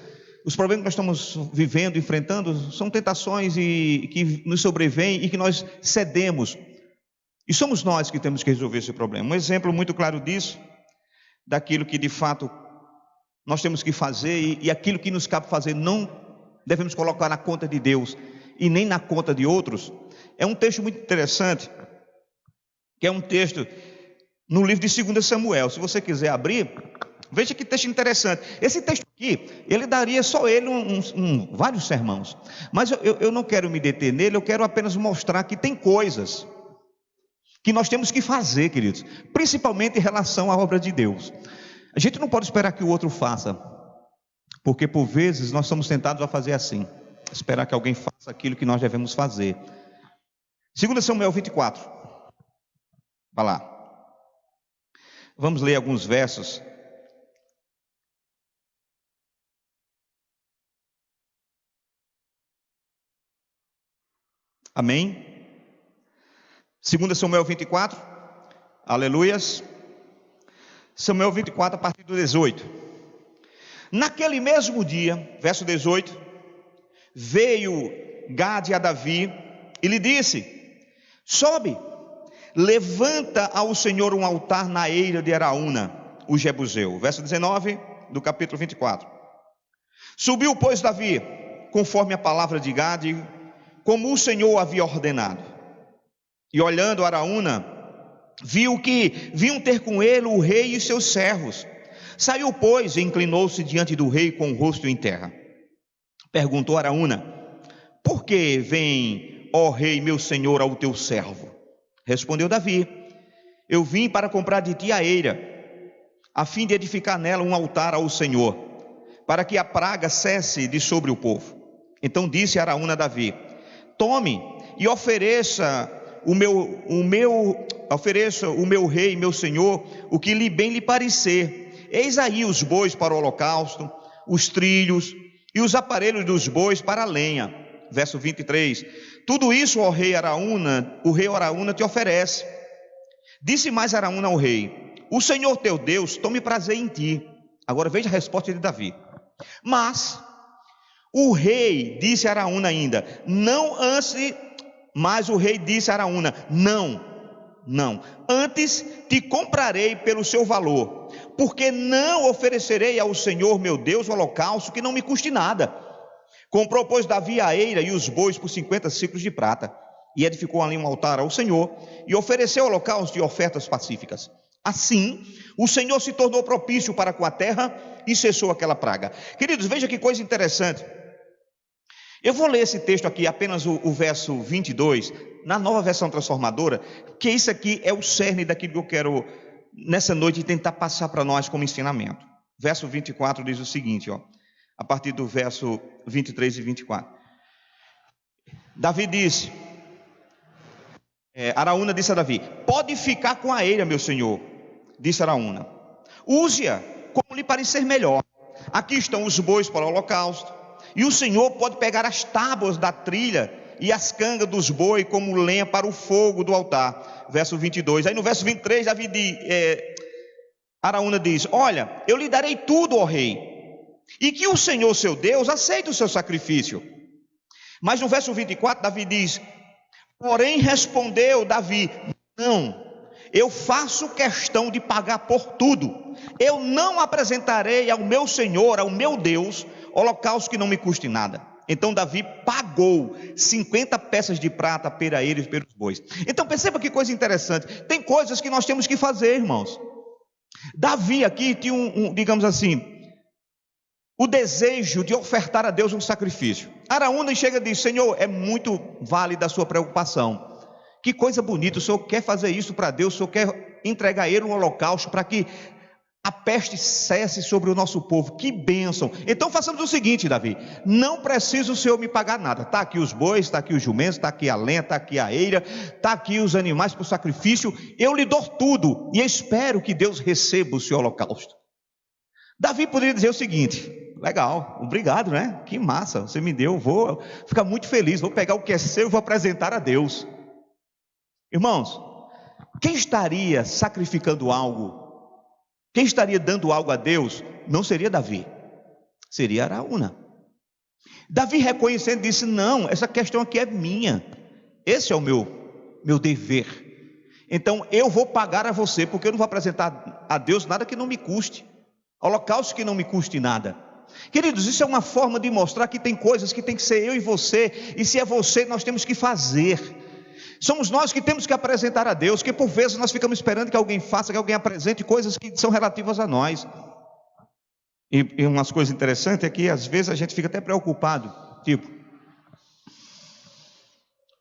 os problemas que nós estamos vivendo, enfrentando, são tentações que nos sobrevêm e que nós cedemos. E somos nós que temos que resolver esse problema. Um exemplo muito claro disso, daquilo que de fato nós temos que fazer e aquilo que nos cabe fazer não devemos colocar na conta de Deus e nem na conta de outros. É um texto muito interessante, que é um texto no livro de 2 Samuel. Se você quiser abrir, Veja que texto interessante. Esse texto aqui, ele daria só ele vários sermãos. Mas eu não quero me deter nele, eu quero apenas mostrar que tem coisas que nós temos que fazer, queridos, principalmente em relação à obra de Deus. A gente não pode esperar que o outro faça, porque por vezes nós somos tentados a fazer assim, esperar que alguém faça aquilo que nós devemos fazer. 2 Samuel 24. Vai lá. Vamos ler alguns versos. Amém? 2 Samuel 24. Aleluias. Samuel 24, a partir do 18. Naquele mesmo dia, verso 18, veio Gade a Davi e lhe disse: sobe, levanta ao Senhor um altar na eira de Araúna, o Jebuseu. Verso 19 do capítulo 24. Subiu, pois, Davi, conforme a palavra de Gade, como o Senhor havia ordenado. E olhando Araúna, viu que vinham ter com ele o rei e seus servos. Saiu, pois, e inclinou-se diante do rei com o rosto em terra. Perguntou Araúna: por que vem, ó rei, meu senhor, ao teu servo? Respondeu Davi: eu vim para comprar de ti a eira, a fim de edificar nela um altar ao Senhor, para que a praga cesse de sobre o povo. Então disse Araúna a Davi: tome e ofereça o meu rei, meu senhor, o que bem lhe parecer. Eis aí os bois para o holocausto, os trilhos e os aparelhos dos bois para a lenha. Verso 23. Tudo isso, ó rei Araúna, o rei Araúna te oferece. Disse mais Araúna ao rei: o Senhor teu Deus tome prazer em ti. Agora veja a resposta de Davi. Mas o rei disse a Araúna ainda: mas o rei disse a Araúna: não, antes te comprarei pelo seu valor, porque não oferecerei ao Senhor meu Deus o holocausto que não me custe nada. Comprou, pois, Davi a eira e os bois por 50 siclos de prata, e edificou ali um altar ao Senhor, e ofereceu holocausto e ofertas pacíficas. Assim, o Senhor se tornou propício para com a terra, e cessou aquela praga. Queridos, veja que coisa interessante. Eu vou ler esse texto aqui, apenas o verso 22, na Nova Versão Transformadora, que isso aqui é o cerne daquilo que eu quero, nessa noite, tentar passar para nós como ensinamento. Verso 24 diz o seguinte, a partir do verso 23 e 24. Davi disse, Araúna disse a Davi: pode ficar com a eira, meu senhor. Disse Araúna: use-a como lhe parecer melhor. Aqui estão os bois para o holocausto, e o Senhor pode pegar as tábuas da trilha e as cangas dos bois como lenha para o fogo do altar. Verso 22. Aí no verso 23, Araúna diz: olha, eu lhe darei tudo, ó rei, e que o Senhor seu Deus aceite o seu sacrifício. Mas no verso 24, Davi diz: porém respondeu Davi: não, eu faço questão de pagar por tudo. Eu não apresentarei ao meu Senhor, ao meu Deus, holocausto que não me custe nada. Então Davi pagou 50 peças de prata pela eira e pelos bois. Então perceba que coisa interessante. Tem coisas que nós temos que fazer, irmãos. Davi aqui tinha digamos assim, o desejo de ofertar a Deus um sacrifício. Araúna chega e diz: Senhor, é muito válida a sua preocupação. Que coisa bonita, o Senhor quer fazer isso para Deus, o Senhor quer entregar a Ele um holocausto para que a peste cesse sobre o nosso povo. Que bênção. Então façamos o seguinte, Davi: não precisa o Senhor me pagar nada. Está aqui os bois, está aqui os jumentos, está aqui a lenha, está aqui a eira, está aqui os animais para o sacrifício. Eu lhe dou tudo e espero que Deus receba o seu holocausto. Davi poderia dizer o seguinte: legal, obrigado, né? Que massa, você me deu, vou ficar muito feliz, vou pegar o que é seu e vou apresentar a Deus. Irmãos, quem estaria sacrificando algo, quem estaria dando algo a Deus, não seria Davi, seria Araúna. Davi reconhecendo, disse: não, essa questão aqui é minha, esse é o meu dever. Então eu vou pagar a você, porque eu não vou apresentar a Deus nada que não me custe, holocausto que não me custe nada. Queridos, isso é uma forma de mostrar que tem coisas que tem que ser eu e você, e se é você, nós temos que fazer. Somos nós que temos que apresentar a Deus, que por vezes nós ficamos esperando que alguém faça, que alguém apresente coisas que são relativas a nós. E umas coisas interessantes é que às vezes a gente fica até preocupado, tipo,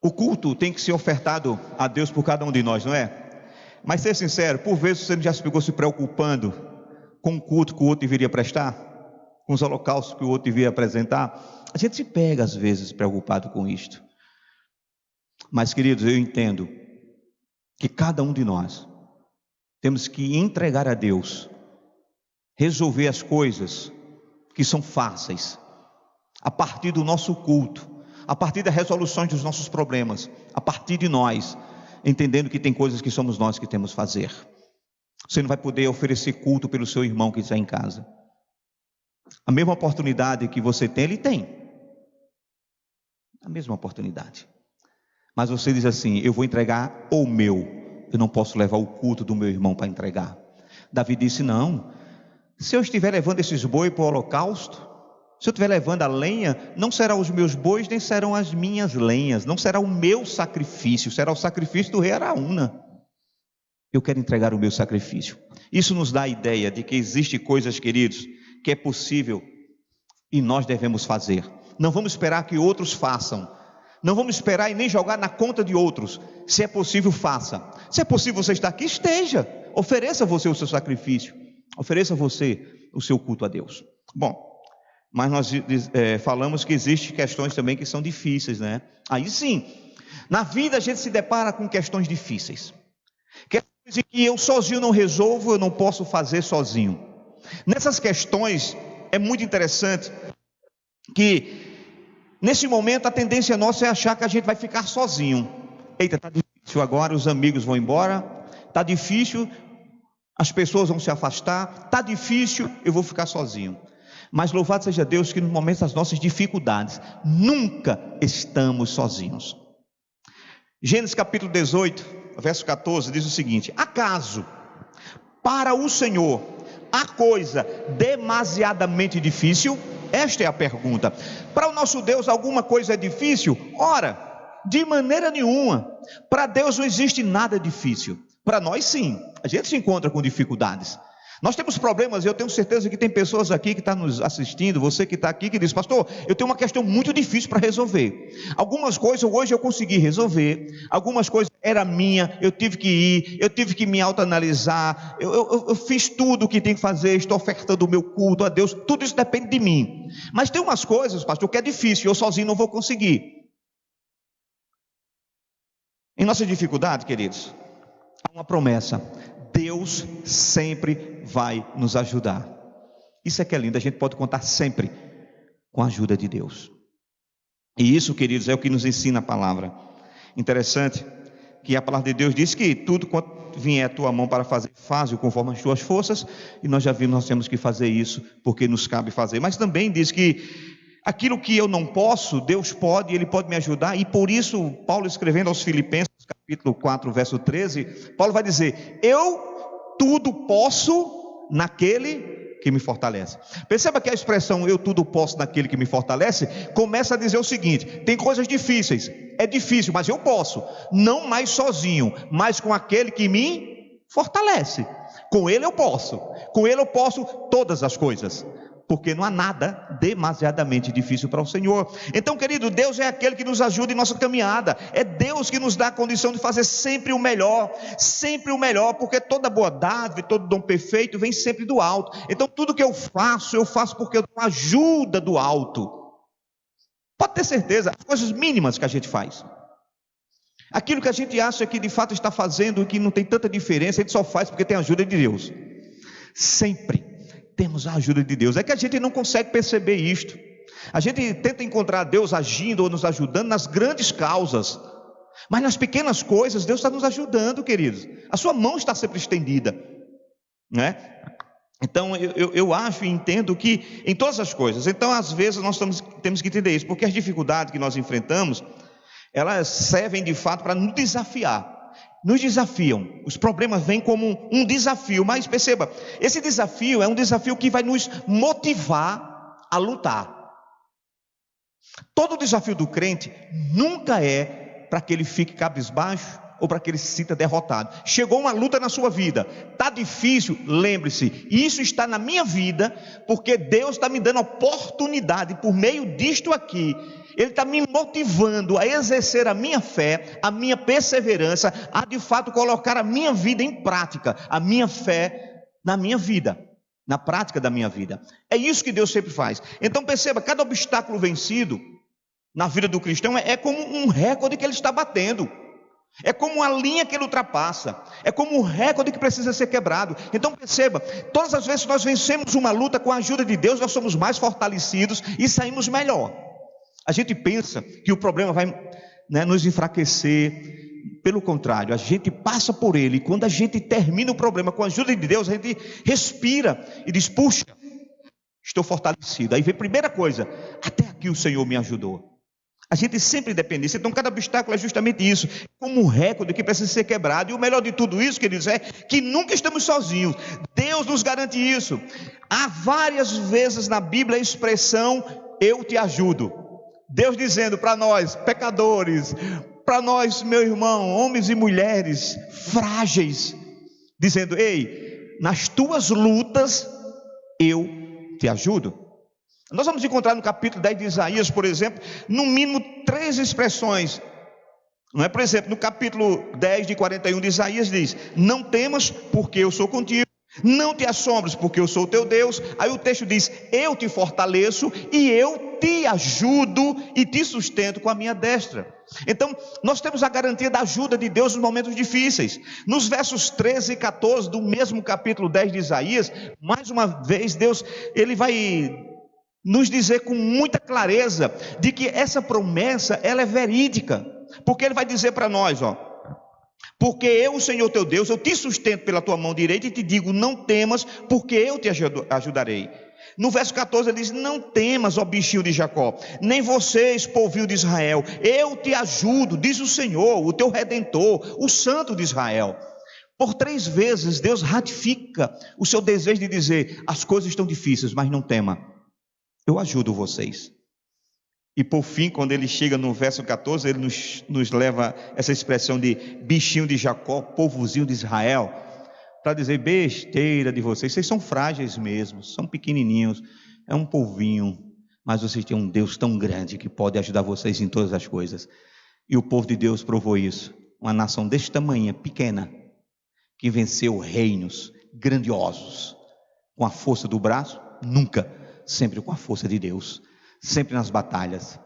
o culto tem que ser ofertado a Deus por cada um de nós, não é? Mas ser sincero, por vezes você já ficou se preocupando com o culto que o outro deveria prestar, com os holocaustos que o outro deveria apresentar. A gente se pega às vezes preocupado com isto. Mas queridos, eu entendo que cada um de nós temos que entregar a Deus, resolver as coisas que são fáceis, a partir do nosso culto, a partir das resoluções dos nossos problemas, a partir de nós, entendendo que tem coisas que somos nós que temos que fazer. Você não vai poder oferecer culto pelo seu irmão que está em casa. A mesma oportunidade que você tem, ele tem. A mesma oportunidade. Mas você diz assim: eu vou entregar o meu, eu não posso levar o culto do meu irmão para entregar. Davi disse: não, se eu estiver levando esses bois para o holocausto, se eu estiver levando a lenha, não serão os meus bois, nem serão as minhas lenhas, não será o meu sacrifício, será o sacrifício do rei Araúna. Eu quero entregar o meu sacrifício. Isso nos dá a ideia de que existem coisas, queridos, que é possível e nós devemos fazer. Não vamos esperar que outros façam, não vamos esperar e nem jogar na conta de outros. Se é possível, faça. Se é possível você estar aqui, esteja, ofereça você o seu sacrifício, ofereça você o seu culto a Deus. Bom, mas nós falamos que existem questões também que são difíceis, né? Aí sim, na vida a gente se depara com questões difíceis, questões em que eu sozinho não resolvo, eu não posso fazer sozinho. Nessas questões é muito interessante que nesse momento a tendência nossa é achar que a gente vai ficar sozinho. Eita, está difícil agora, os amigos vão embora, está difícil, as pessoas vão se afastar, está difícil, eu vou ficar sozinho. Mas louvado seja Deus que no momento das nossas dificuldades, nunca estamos sozinhos. Gênesis capítulo 18, verso 14, diz o seguinte: acaso para o Senhor há coisa demasiadamente difícil? Esta é a pergunta. Para o nosso Deus alguma coisa é difícil? Ora, de maneira nenhuma. Para Deus não existe nada difícil. Para nós sim, a gente se encontra com dificuldades. Nós temos problemas, eu tenho certeza que tem pessoas aqui que estão nos assistindo, você que está aqui que diz: pastor, eu tenho uma questão muito difícil para resolver. Algumas coisas hoje eu consegui resolver, algumas coisas era minha, eu tive que ir, eu tive que me autoanalisar, eu fiz tudo o que tem que fazer, estou ofertando o meu culto a Deus, tudo isso depende de mim. Mas tem umas coisas, pastor, que é difícil, eu sozinho não vou conseguir. Em nossa dificuldade, queridos, há uma promessa: Deus sempre vai nos ajudar. Isso é que é lindo, a gente pode contar sempre com a ajuda de Deus. E isso, queridos, é o que nos ensina a palavra. Interessante que a palavra de Deus diz que tudo quanto vier à tua mão para fazer, faze-o conforme as tuas forças. E nós já vimos, nós temos que fazer isso porque nos cabe fazer. Mas também diz que aquilo que eu não posso, Deus pode, Ele pode me ajudar. E por isso, Paulo escrevendo aos Filipenses, capítulo 4, verso 13, Paulo vai dizer: eu tudo posso naquele que me fortalece. Perceba que a expressão eu tudo posso naquele que me fortalece começa a dizer o seguinte: tem coisas difíceis, é difícil, mas eu posso, não mais sozinho, mas com aquele que me fortalece. Com ele eu posso todas as coisas, porque não há nada demasiadamente difícil para o Senhor. Então, querido, Deus é aquele que nos ajuda em nossa caminhada, é Deus que nos dá a condição de fazer sempre o melhor, porque toda boa dádiva e todo dom perfeito vem sempre do alto. Então tudo que eu faço porque eu tenho ajuda do alto. Pode ter certeza, as coisas mínimas que a gente faz, aquilo que a gente acha que de fato está fazendo e que não tem tanta diferença, a gente só faz porque tem a ajuda de Deus. Sempre temos a ajuda de Deus. É que a gente não consegue perceber isto. A gente tenta encontrar Deus agindo ou nos ajudando nas grandes causas, mas nas pequenas coisas Deus está nos ajudando, queridos. A sua mão está sempre estendida, né? Então eu acho e entendo que em todas as coisas, então às vezes nós temos que entender isso, porque as dificuldades que nós enfrentamos, elas servem de fato para nos desafiar. Nos desafiam, os problemas vêm como um desafio, mas perceba, esse desafio é um desafio que vai nos motivar a lutar. Todo desafio do crente nunca é para que ele fique cabisbaixo ou para que ele se sinta derrotado. Chegou uma luta na sua vida, está difícil, lembre-se, isso está na minha vida, porque Deus está me dando oportunidade, por meio disto aqui, Ele está me motivando a exercer a minha fé, a minha perseverança, a de fato colocar a minha vida em prática, a minha fé na minha vida, na prática da minha vida. É isso que Deus sempre faz. Então perceba, cada obstáculo vencido na vida do cristão é como um recorde que ele está batendo, é como uma linha que ele ultrapassa, é como um recorde que precisa ser quebrado. Então perceba, todas as vezes que nós vencemos uma luta com a ajuda de Deus, nós somos mais fortalecidos e saímos melhor. A gente pensa que o problema vai, nos enfraquecer. Pelo contrário, a gente passa por ele, e quando a gente termina o problema com a ajuda de Deus, a gente respira e diz: puxa, estou fortalecido. Aí vem a primeira coisa: até aqui o Senhor me ajudou. A gente sempre depende disso. Então cada obstáculo é justamente isso, como um recorde que precisa ser quebrado. E o melhor de tudo isso, queridos, é que nunca estamos sozinhos. Deus nos garante isso. Há várias vezes na Bíblia a expressão eu te ajudo. Deus dizendo para nós, pecadores, para nós, meu irmão, homens e mulheres frágeis, dizendo: ei, nas tuas lutas eu te ajudo. Nós vamos encontrar no capítulo 10 de Isaías, por exemplo, no mínimo 3 expressões. Não é? Por exemplo, no capítulo 10 de 41 de Isaías diz: não temas, porque eu sou contigo. Não te assombres, porque eu sou o teu Deus. Aí o texto diz: eu te fortaleço e eu te ajudo e te sustento com a minha destra. Então nós temos a garantia da ajuda de Deus nos momentos difíceis. Nos versos 13 e 14 do mesmo capítulo 10 de Isaías, mais uma vez Deus, ele vai nos dizer com muita clareza de que essa promessa, ela é verídica, porque ele vai dizer para nós, porque eu, o Senhor teu Deus, eu te sustento pela tua mão direita e te digo: não temas, porque eu te ajudarei. No verso 14 ele diz: não temas, ó bichinho de Jacó, nem vocês, povinho de Israel, eu te ajudo, diz o Senhor, o teu Redentor, o Santo de Israel. Por 3 vezes Deus ratifica o seu desejo de dizer: as coisas estão difíceis, mas não tema, eu ajudo vocês. E por fim, quando ele chega no verso 14, ele nos leva essa expressão de bichinho de Jacó, povozinho de Israel, para dizer: besteira de vocês são frágeis mesmo, são pequenininhos, é um povinho, mas vocês têm um Deus tão grande que pode ajudar vocês em todas as coisas. E o povo de Deus provou isso, uma nação deste tamanho, pequena, que venceu reinos grandiosos, com a força do braço? Nunca, sempre com a força de Deus, sempre nas batalhas.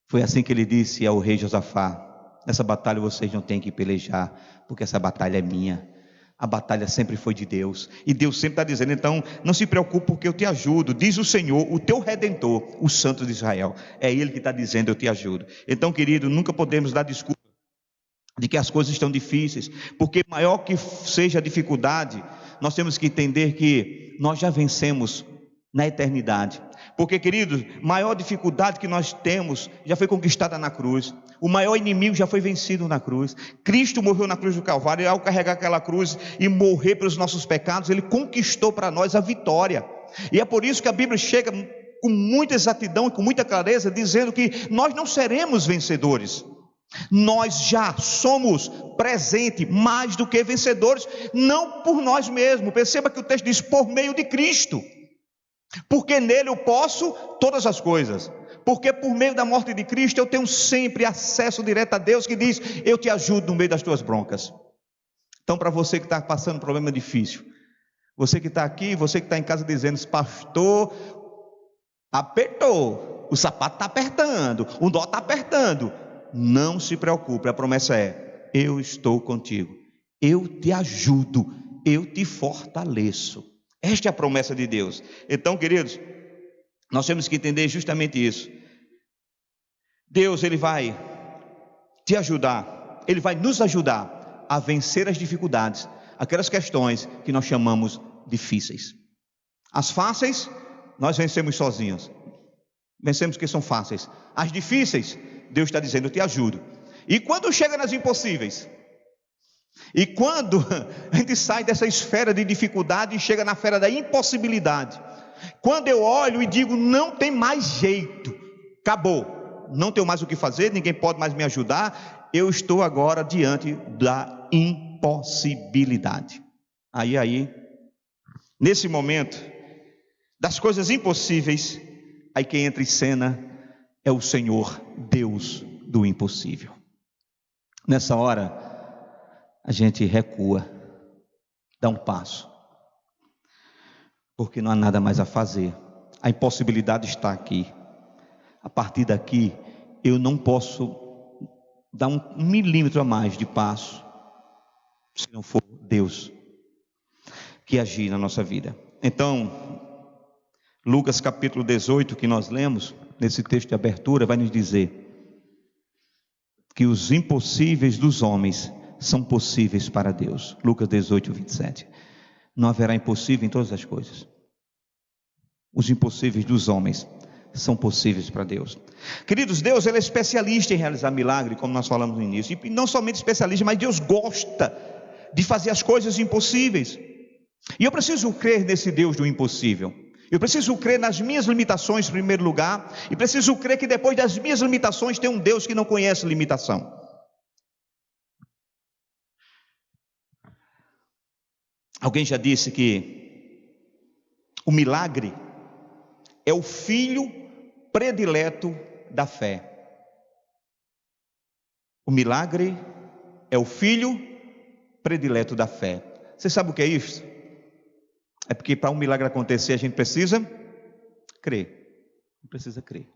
Foi assim que ele disse ao rei Josafá: nessa batalha vocês não têm que pelejar, porque essa batalha é minha. A batalha sempre foi de Deus, e Deus sempre está dizendo: então não se preocupe, porque eu te ajudo, diz o Senhor, o teu Redentor, o Santo de Israel. É Ele que está dizendo: eu te ajudo. Então, querido, nunca podemos dar desculpa de que as coisas estão difíceis, porque maior que seja a dificuldade, nós temos que entender que nós já vencemos na eternidade. Porque, queridos, maior dificuldade que nós temos já foi conquistada na cruz. O maior inimigo já foi vencido na cruz. Cristo morreu na cruz do Calvário, e ao carregar aquela cruz e morrer pelos nossos pecados, Ele conquistou para nós a vitória. E é por isso que a Bíblia chega com muita exatidão e com muita clareza, dizendo que nós não seremos vencedores. Nós já somos presente mais do que vencedores, não por nós mesmos. Perceba que o texto diz: por meio de Cristo. Porque nele eu posso todas as coisas, porque por meio da morte de Cristo eu tenho sempre acesso direto a Deus, que diz: eu te ajudo no meio das tuas broncas. Então, para você que está passando um problema difícil, você que está aqui, você que está em casa dizendo: pastor, apertou, o sapato está apertando, o nó está apertando, não se preocupe, a promessa é: eu estou contigo, eu te ajudo, eu te fortaleço. Esta é a promessa de Deus. Então, queridos, nós temos que entender justamente isso. Deus, Ele vai te ajudar, Ele vai nos ajudar a vencer as dificuldades, aquelas questões que nós chamamos difíceis. As fáceis, nós vencemos sozinhos, vencemos que são fáceis. As difíceis, Deus está dizendo: eu te ajudo. E quando chega nas impossíveis, e quando a gente sai dessa esfera de dificuldade e chega na esfera da impossibilidade, quando eu olho e digo: não tem mais jeito, acabou, não tenho mais o que fazer, ninguém pode mais me ajudar, eu estou agora diante da impossibilidade. Aí, nesse momento, das coisas impossíveis, aí quem entra em cena é o Senhor, Deus do impossível. Nessa hora, a gente recua, dá um passo, porque não há nada mais a fazer. A impossibilidade está aqui. A partir daqui, eu não posso dar um milímetro a mais de passo, se não for Deus que agir na nossa vida. Então, Lucas capítulo 18, que nós lemos, nesse texto de abertura, vai nos dizer que os impossíveis dos homens são possíveis para Deus. Lucas 18, 27. Não haverá impossível em todas as coisas. Os impossíveis dos homens são possíveis para Deus. Queridos, Deus ele é especialista em realizar milagre, como nós falamos no início. E não somente especialista, mas Deus gosta de fazer as coisas impossíveis. E eu preciso crer nesse Deus do impossível. Eu preciso crer nas minhas limitações em primeiro lugar. E preciso crer que depois das minhas limitações tem um Deus que não conhece limitação. Alguém já disse que o milagre é o filho predileto da fé. O milagre é o filho predileto da fé. Você sabe o que é isso? É porque para um milagre acontecer a gente precisa crer. Precisa crer.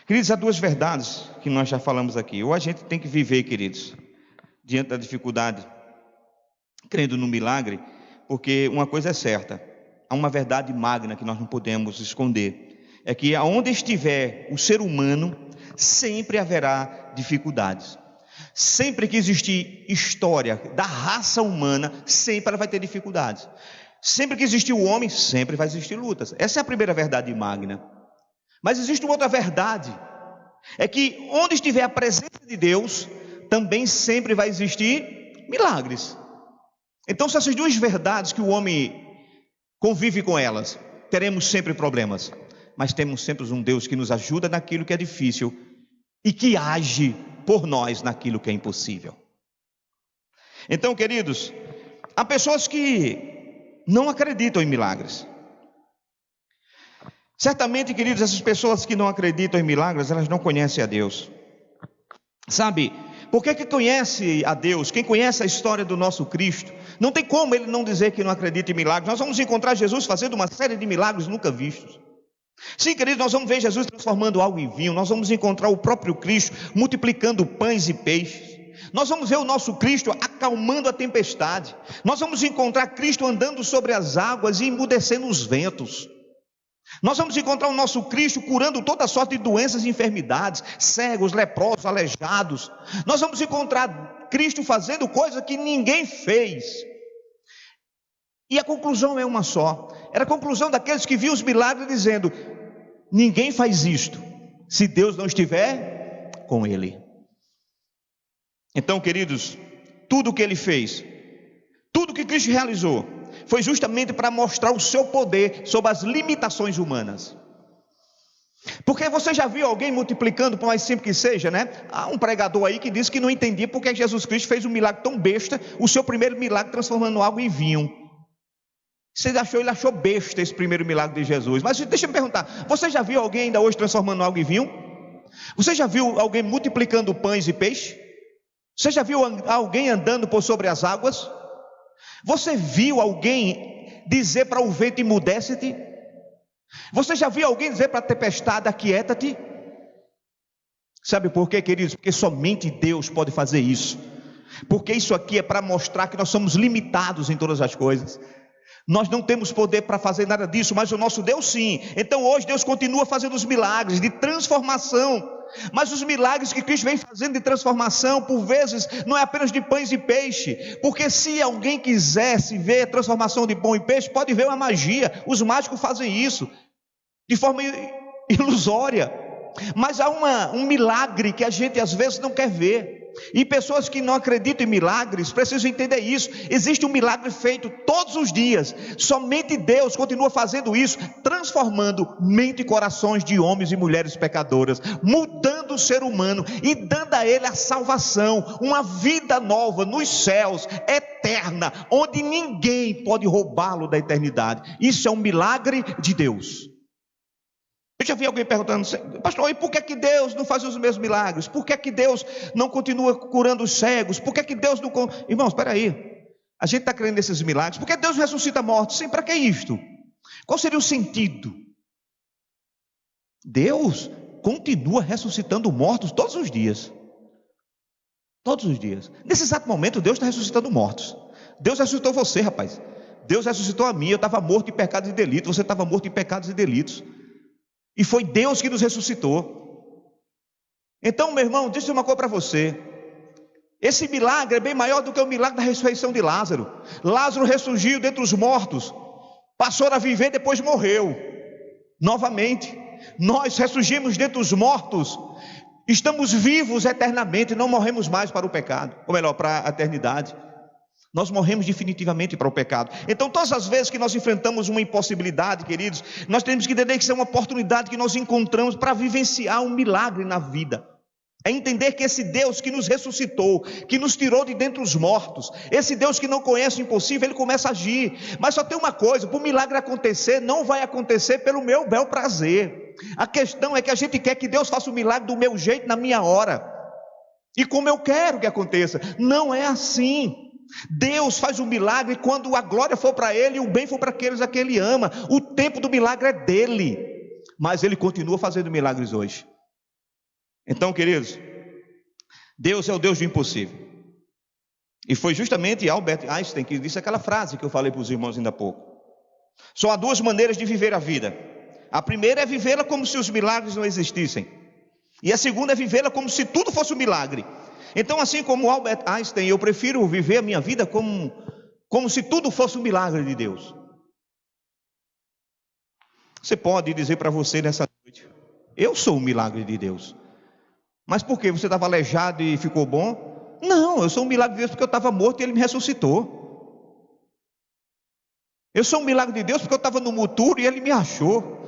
Queridos, há duas verdades que nós já falamos aqui. Ou a gente tem que viver, queridos, diante da dificuldade, crendo no milagre, porque uma coisa é certa, há uma verdade magna que nós não podemos esconder, é que aonde estiver o ser humano, sempre haverá dificuldades. Sempre que existir história da raça humana, sempre ela vai ter dificuldades. Sempre que existir o homem, sempre vai existir lutas. Essa é a primeira verdade magna. Mas existe uma outra verdade, é que onde estiver a presença de Deus, também sempre vai existir milagres. Então, se essas duas verdades que o homem convive com elas, teremos sempre problemas, mas temos sempre um Deus que nos ajuda naquilo que é difícil e que age por nós naquilo que é impossível. Então, queridos, há pessoas que não acreditam em milagres. Certamente, queridos, essas pessoas que não acreditam em milagres, elas não conhecem a Deus. Sabe, porque quem conhece a Deus, quem conhece a história do nosso Cristo, não tem como ele não dizer que não acredita em milagres. Nós vamos encontrar Jesus fazendo uma série de milagres nunca vistos. Sim, queridos, nós vamos ver Jesus transformando algo em vinho. Nós vamos encontrar o próprio Cristo multiplicando pães e peixes. Nós vamos ver o nosso Cristo acalmando a tempestade. Nós vamos encontrar Cristo andando sobre as águas e emudecendo os ventos. Nós vamos encontrar o nosso Cristo curando toda sorte de doenças e enfermidades, cegos, leprosos, aleijados. Nós vamos encontrar Cristo fazendo coisa que ninguém fez. E a conclusão é uma só. Era a conclusão daqueles que viam os milagres dizendo: ninguém faz isto se Deus não estiver com ele. Então, queridos, tudo o que ele fez, tudo o que Cristo realizou, foi justamente para mostrar o seu poder sobre as limitações humanas. Porque você já viu alguém multiplicando, por mais simples que seja, né? Há um pregador aí que disse que não entendia porque Jesus Cristo fez um milagre tão besta, o seu primeiro milagre transformando água em vinho. Ele achou besta esse primeiro milagre de Jesus. Mas deixa eu me perguntar, você já viu alguém ainda hoje transformando água em vinho? Você já viu alguém multiplicando pães e peixe? Você já viu alguém andando por sobre as águas? Você viu alguém dizer para o vento emudece-te? Você já viu alguém dizer para a tempestade aquieta-te? Sabe por quê, queridos? Porque somente Deus pode fazer isso. Porque isso aqui é para mostrar que nós somos limitados em todas as coisas. Nós não temos poder para fazer nada disso, mas o nosso Deus sim. Então hoje Deus continua fazendo os milagres de transformação. Mas os milagres que Cristo vem fazendo de transformação, por vezes, não é apenas de pães e peixe. Porque se alguém quisesse ver a transformação de pão e peixe, pode ver uma magia. Os mágicos fazem isso de forma ilusória. Mas há um milagre que a gente às vezes não quer ver. E pessoas que não acreditam em milagres precisam entender isso. Existe um milagre feito todos os dias. Somente Deus continua fazendo isso, transformando mente e corações de homens e mulheres pecadoras, mudando o ser humano e dando a ele a salvação, uma vida nova nos céus, eterna, onde ninguém pode roubá-lo da eternidade. Isso é um milagre de Deus. Eu já vi alguém perguntando, pastor, e por que Deus não faz os mesmos milagres? Por que Deus não continua curando os cegos? Por que Deus não... Irmãos, espera aí. A gente está crendo nesses milagres. Por que Deus ressuscita mortos? Sim, para que isto? Qual seria o sentido? Deus continua ressuscitando mortos todos os dias. Todos os dias. Nesse exato momento, Deus está ressuscitando mortos. Deus ressuscitou você, rapaz. Deus ressuscitou a mim. Eu estava morto em pecados e delitos. Você estava morto em pecados e delitos. E foi Deus que nos ressuscitou. Então, meu irmão, deixa eu dizer uma coisa para você. Esse milagre é bem maior do que o milagre da ressurreição de Lázaro. Lázaro ressurgiu dentre os mortos, passou a viver, depois morreu novamente. Nós ressurgimos dentre os mortos, estamos vivos eternamente, não morremos mais para o pecado, ou melhor, para a eternidade. Nós morremos definitivamente para o pecado. Então, todas as vezes que nós enfrentamos uma impossibilidade, queridos, nós temos que entender que isso é uma oportunidade que nós encontramos para vivenciar um milagre na vida. É entender que esse Deus que nos ressuscitou, que nos tirou de dentre os mortos, esse Deus que não conhece o impossível, ele começa a agir. Mas só tem uma coisa, para o milagre acontecer, não vai acontecer pelo meu bel prazer. A questão é que a gente quer que Deus faça o milagre do meu jeito, na minha hora, e como eu quero que aconteça. Não é assim. Deus faz o milagre quando a glória for para Ele e o bem for para aqueles a quem Ele ama. O tempo do milagre é dele, mas Ele continua fazendo milagres hoje. Então, queridos, Deus é o Deus do impossível. E foi justamente Albert Einstein que disse aquela frase que eu falei para os irmãos ainda há pouco. Só há duas maneiras de viver a vida. A primeira é vivê-la como se os milagres não existissem, e a segunda é vivê-la como se tudo fosse um milagre. Então, assim como Albert Einstein, eu prefiro viver a minha vida como se tudo fosse um milagre de Deus. Você pode dizer para você nessa noite: eu sou um milagre de Deus. Mas por quê? Você estava aleijado e ficou bom? Não, eu sou um milagre de Deus porque eu estava morto e Ele me ressuscitou. Eu sou um milagre de Deus porque eu estava no muturo e Ele me achou.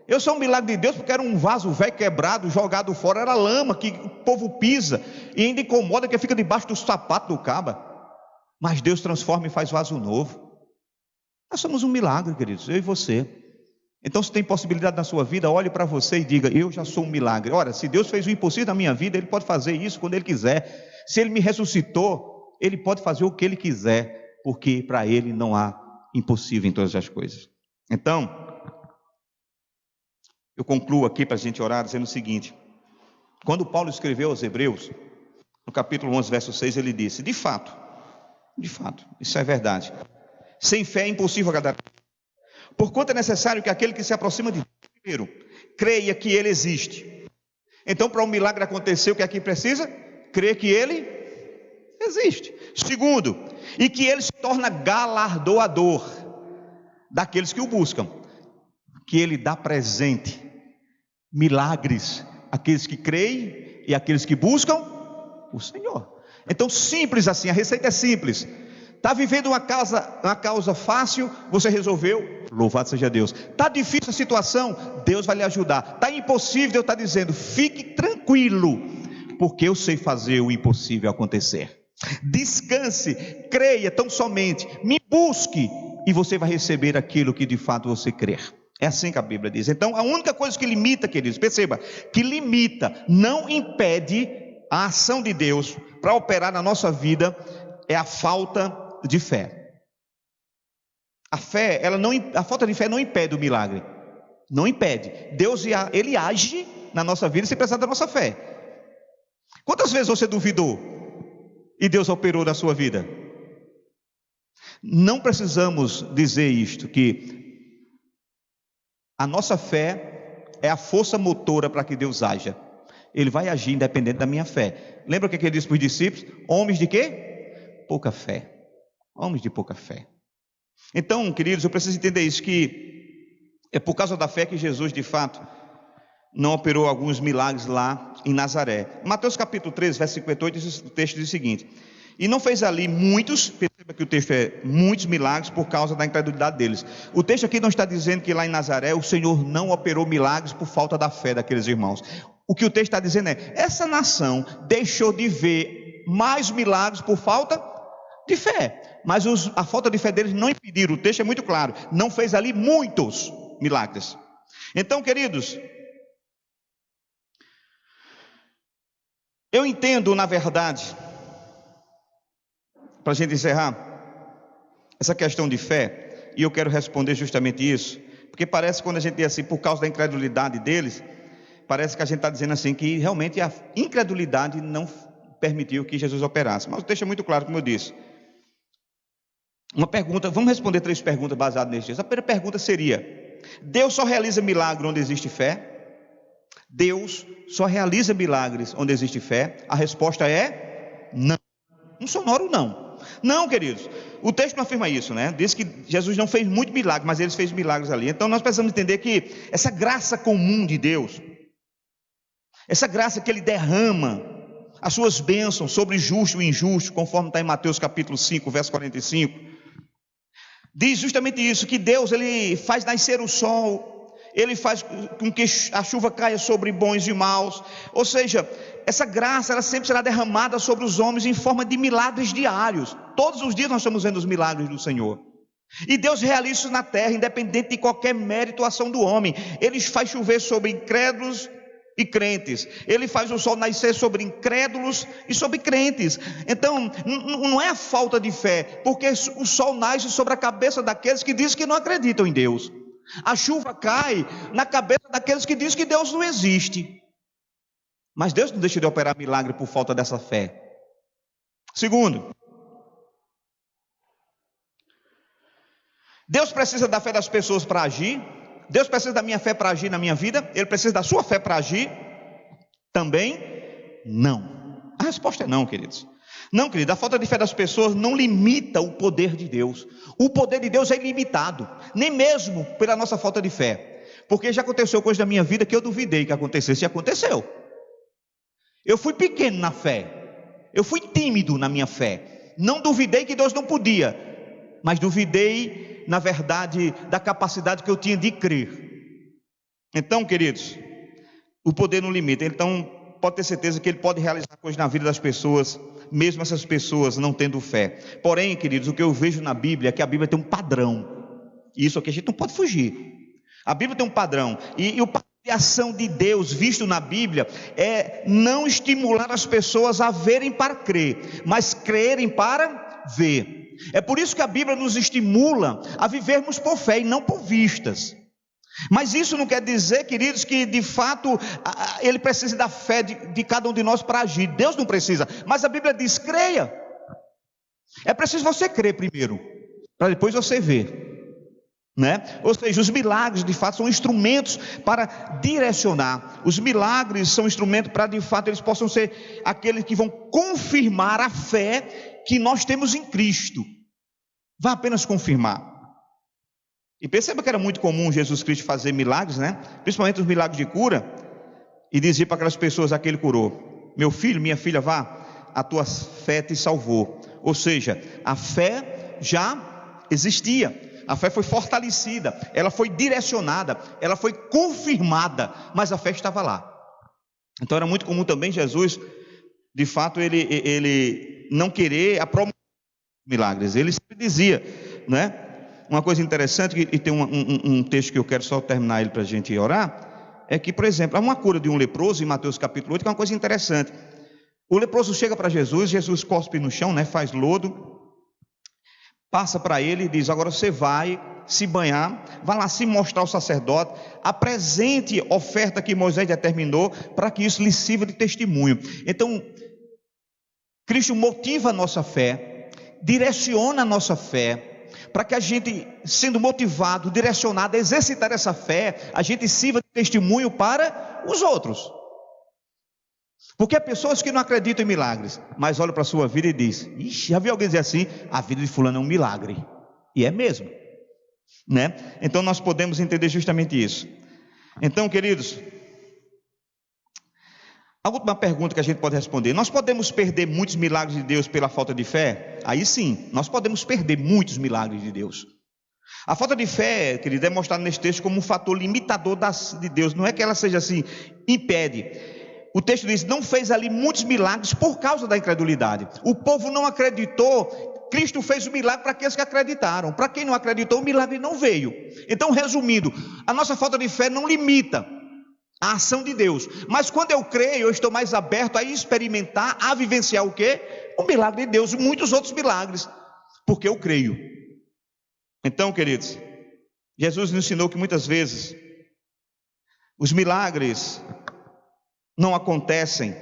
Eu sou um milagre de Deus porque era um vaso velho quebrado, jogado fora, era lama que o povo pisa e ainda incomoda, que fica debaixo do sapato do caba. Mas Deus transforma e faz vaso novo. Nós somos um milagre, queridos, eu e você. Então, se tem possibilidade na sua vida, olhe para você e diga: eu já sou um milagre. Ora, se Deus fez o impossível na minha vida, Ele pode fazer isso quando Ele quiser. Se Ele me ressuscitou, Ele pode fazer o que Ele quiser, porque para Ele não há impossível em todas as coisas. Então, eu concluo aqui para a gente orar dizendo o seguinte: quando Paulo escreveu aos Hebreus, no capítulo 11, verso 6, ele disse: de fato, isso é verdade, sem fé é impossível agradar. Porquanto é necessário que aquele que se aproxima de Deus, primeiro, creia que Ele existe. Então, para um milagre acontecer, o que é que precisa? Crer que Ele existe. Segundo, e que Ele se torna galardoador daqueles que o buscam, que Ele dá presente, milagres, àqueles que creem e àqueles que buscam o Senhor. Então, simples assim, a receita é simples. Está vivendo uma causa fácil, você resolveu, louvado seja Deus. Está difícil a situação, Deus vai lhe ajudar. Está impossível, Deus está dizendo: fique tranquilo, porque eu sei fazer o impossível acontecer. Descanse, creia tão somente, me busque, e você vai receber aquilo que de fato você crer. É assim que a Bíblia diz. Então, a única coisa que limita, queridos, perceba, que limita, não impede a ação de Deus para operar na nossa vida, é a falta de fé. A falta de fé não impede o milagre, não impede. Deus, Ele age na nossa vida sem precisar da nossa fé. Quantas vezes você duvidou e Deus operou na sua vida? Não precisamos dizer isto, que a nossa fé é a força motora para que Deus haja. Ele vai agir independente da minha fé. Lembra o que ele disse para os discípulos? Homens de quê? Pouca fé. Homens de pouca fé. Então, queridos, eu preciso entender isso, que é por causa da fé que Jesus de fato não operou alguns milagres lá em Nazaré. Mateus capítulo 13, verso 58, o texto diz o seguinte: e não fez ali muitos, perceba que o texto é muitos milagres por causa da incredulidade deles. O texto aqui não está dizendo que lá em Nazaré o Senhor não operou milagres por falta da fé daqueles irmãos. O que o texto está dizendo é: essa nação deixou de ver mais milagres por falta de fé, mas a falta de fé deles não impediram. O texto é muito claro, não fez ali muitos milagres. Então, queridos, eu entendo, na verdade, para a gente encerrar, essa questão de fé, e eu quero responder justamente isso, porque parece que quando a gente diz assim, por causa da incredulidade deles, parece que a gente está dizendo assim, que realmente a incredulidade não permitiu que Jesus operasse. Mas o texto é muito claro, como eu disse. Uma pergunta, vamos responder 3 perguntas baseadas nesse texto. A primeira pergunta seria: Deus só realiza milagre onde existe fé? Deus só realiza milagres onde existe fé? A resposta é não. Um sonoro não. Não, queridos, o texto não afirma isso, né? Diz que Jesus não fez muito milagre, mas ele fez milagres ali. Então nós precisamos entender que essa graça comum de Deus, essa graça que ele derrama, as suas bênçãos sobre justo e injusto, conforme está em Mateus capítulo 5, verso 45, diz justamente isso, que Deus, ele faz nascer o sol, ele faz com que a chuva caia sobre bons e maus. Ou seja, essa graça, ela sempre será derramada sobre os homens em forma de milagres diários. Todos os dias nós estamos vendo os milagres do Senhor. E Deus realiza isso na terra, independente de qualquer mérito ou ação do homem. Ele faz chover sobre incrédulos e crentes. Ele faz o sol nascer sobre incrédulos e sobre crentes. Então, não é a falta de fé, porque o sol nasce sobre a cabeça daqueles que dizem que não acreditam em Deus. A chuva cai na cabeça daqueles que dizem que Deus não existe. Mas Deus não deixa de operar milagre por falta dessa fé. Segundo, Deus precisa da fé das pessoas para agir. Deus precisa da minha fé para agir na minha vida. Ele precisa da sua fé para agir? Também não. A resposta é não, queridos. Não, querido, a falta de fé das pessoas não limita o poder de Deus. O poder de Deus é ilimitado, nem mesmo pela nossa falta de fé. Porque já aconteceu coisa na minha vida que eu duvidei que acontecesse e aconteceu. Eu fui pequeno na fé, eu fui tímido na minha fé, não duvidei que Deus não podia, mas duvidei, na verdade, da capacidade que eu tinha de crer. Então, queridos, o poder não limita. Então, pode ter certeza que Ele pode realizar coisas na vida das pessoas, mesmo essas pessoas não tendo fé. Porém, queridos, o que eu vejo na Bíblia é que a Bíblia tem um padrão, e isso aqui a gente não pode fugir. A Bíblia tem um padrão, e o padrão de ação de Deus visto na Bíblia é não estimular as pessoas a verem para crer, mas crerem para ver. É por isso que a Bíblia nos estimula a vivermos por fé e não por vistas. Mas isso não quer dizer, queridos, que de fato ele precisa da fé de cada um de nós para agir. Deus não precisa, mas a Bíblia diz: creia. É preciso você crer primeiro, para depois você ver, né? Ou seja, os milagres de fato são instrumentos para direcionar. Os milagres são instrumentos para de fato eles possam ser aqueles que vão confirmar a fé que nós temos em Cristo. Vai apenas confirmar. E perceba que era muito comum Jesus Cristo fazer milagres, né? Principalmente os milagres de cura, e dizia para aquelas pessoas a que ele curou: meu filho, minha filha, vá, a tua fé te salvou. Ou seja, a fé já existia, a fé foi fortalecida, ela foi direcionada, ela foi confirmada, mas a fé estava lá. Então era muito comum também Jesus, de fato, ele não querer promover milagres. Ele sempre dizia, né? Uma coisa interessante, e tem um texto que eu quero só terminar ele para a gente orar, é que, por exemplo, há uma cura de um leproso em Mateus capítulo 8, que é uma coisa interessante. O leproso chega para Jesus, Jesus cospe no chão, né, faz lodo, passa para ele e diz: agora você vai se banhar, vai lá se mostrar ao sacerdote, apresente oferta que Moisés determinou, para que isso lhe sirva de testemunho. Então, Cristo motiva a nossa fé, direciona a nossa fé, para que a gente, sendo motivado, direcionado a exercitar essa fé, a gente sirva de testemunho para os outros. Porque há pessoas que não acreditam em milagres, mas olham para a sua vida e dizem: ixi, já vi alguém dizer assim, a vida de fulano é um milagre. E é mesmo, né? Então nós podemos entender justamente isso. Então, queridos, A última pergunta que a gente pode responder: nós podemos perder muitos milagres de Deus pela falta de fé? Aí sim, nós podemos perder muitos milagres de Deus. A falta de fé, querido, é mostrada nesse texto como um fator limitador de Deus. Não é que ela seja assim, impede. O texto diz: não fez ali muitos milagres por causa da incredulidade. O povo não acreditou. Cristo fez o milagre para aqueles que acreditaram. Para quem não acreditou, o milagre não veio. Então, resumindo, a nossa falta de fé não limita a ação de Deus, mas quando eu creio, eu estou mais aberto a experimentar, a vivenciar o quê? O milagre de Deus e muitos outros milagres, porque eu creio. Então, queridos, Jesus nos ensinou que muitas vezes os milagres não acontecem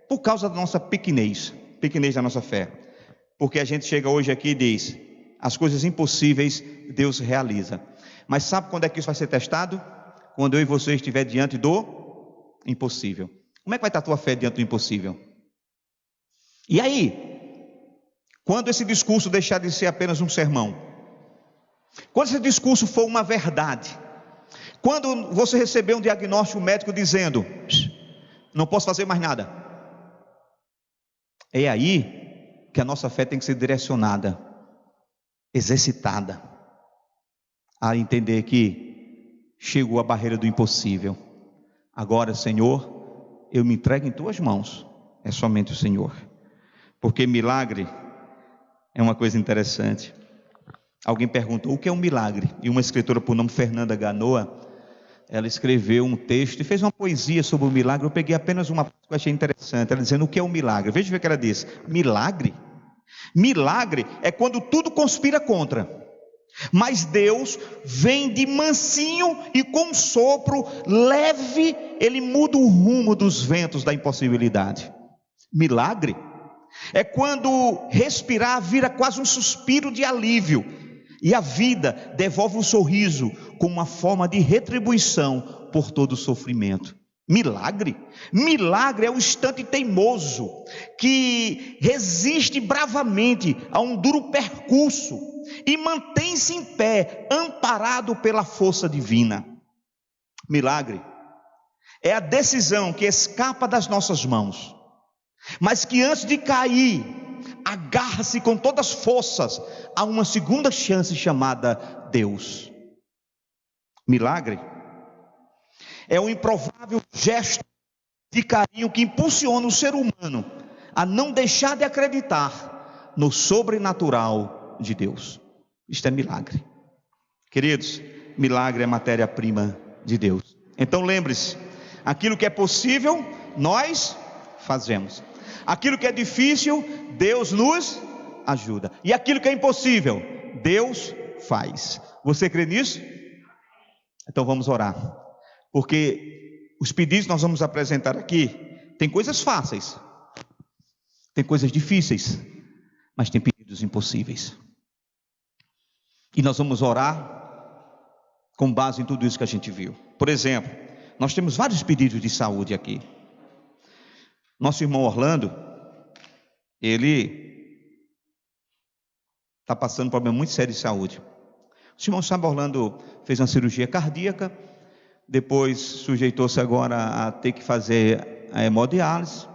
por causa da nossa pequenez da nossa fé, porque a gente chega hoje aqui e diz: as coisas impossíveis Deus realiza. Mas sabe quando é que isso vai ser testado? Quando eu e você estiver diante do impossível. Como é que vai estar a tua fé diante do impossível? E aí, quando esse discurso deixar de ser apenas um sermão, quando esse discurso for uma verdade, quando você receber um diagnóstico médico dizendo: não posso fazer mais nada, é aí que a nossa fé tem que ser direcionada, exercitada, a entender que chegou a barreira do impossível. Agora, Senhor, eu me entrego em tuas mãos. É somente o Senhor. Porque milagre é uma coisa interessante. Alguém perguntou o que é um milagre, e uma escritora por nome Fernanda Ganoa, ela escreveu um texto e fez uma poesia sobre o milagre. Eu peguei apenas uma parte que eu achei interessante, ela dizendo o que é um milagre. Veja o que ela diz: milagre é quando tudo conspira contra, mas Deus vem de mansinho e com um sopro leve, Ele muda o rumo dos ventos da impossibilidade. Milagre é quando respirar vira quase um suspiro de alívio, e a vida devolve um sorriso como uma forma de retribuição por todo o sofrimento. Milagre é o instante teimoso que resiste bravamente a um duro percurso e mantém-se em pé, amparado pela força divina. Milagre é a decisão que escapa das nossas mãos, mas que antes de cair, agarra-se com todas as forças a uma segunda chance chamada Deus. Milagre é um improvável gesto de carinho que impulsiona o ser humano a não deixar de acreditar no sobrenatural de Deus. Isto é milagre. Queridos, milagre é matéria-prima de Deus. Então lembre-se, aquilo que é possível, nós fazemos. Aquilo que é difícil, Deus nos ajuda. E aquilo que é impossível, Deus faz. Você crê nisso? Então vamos orar. Porque os pedidos que nós vamos apresentar aqui, tem coisas fáceis, tem coisas difíceis, mas tem pedidos impossíveis. E nós vamos orar com base em tudo isso que a gente viu. Por exemplo, nós temos vários pedidos de saúde aqui. Nosso irmão Orlando, ele está passando um problema muito sério de saúde. O irmão sabe, Orlando fez uma cirurgia cardíaca, depois sujeitou-se agora a ter que fazer a hemodiálise,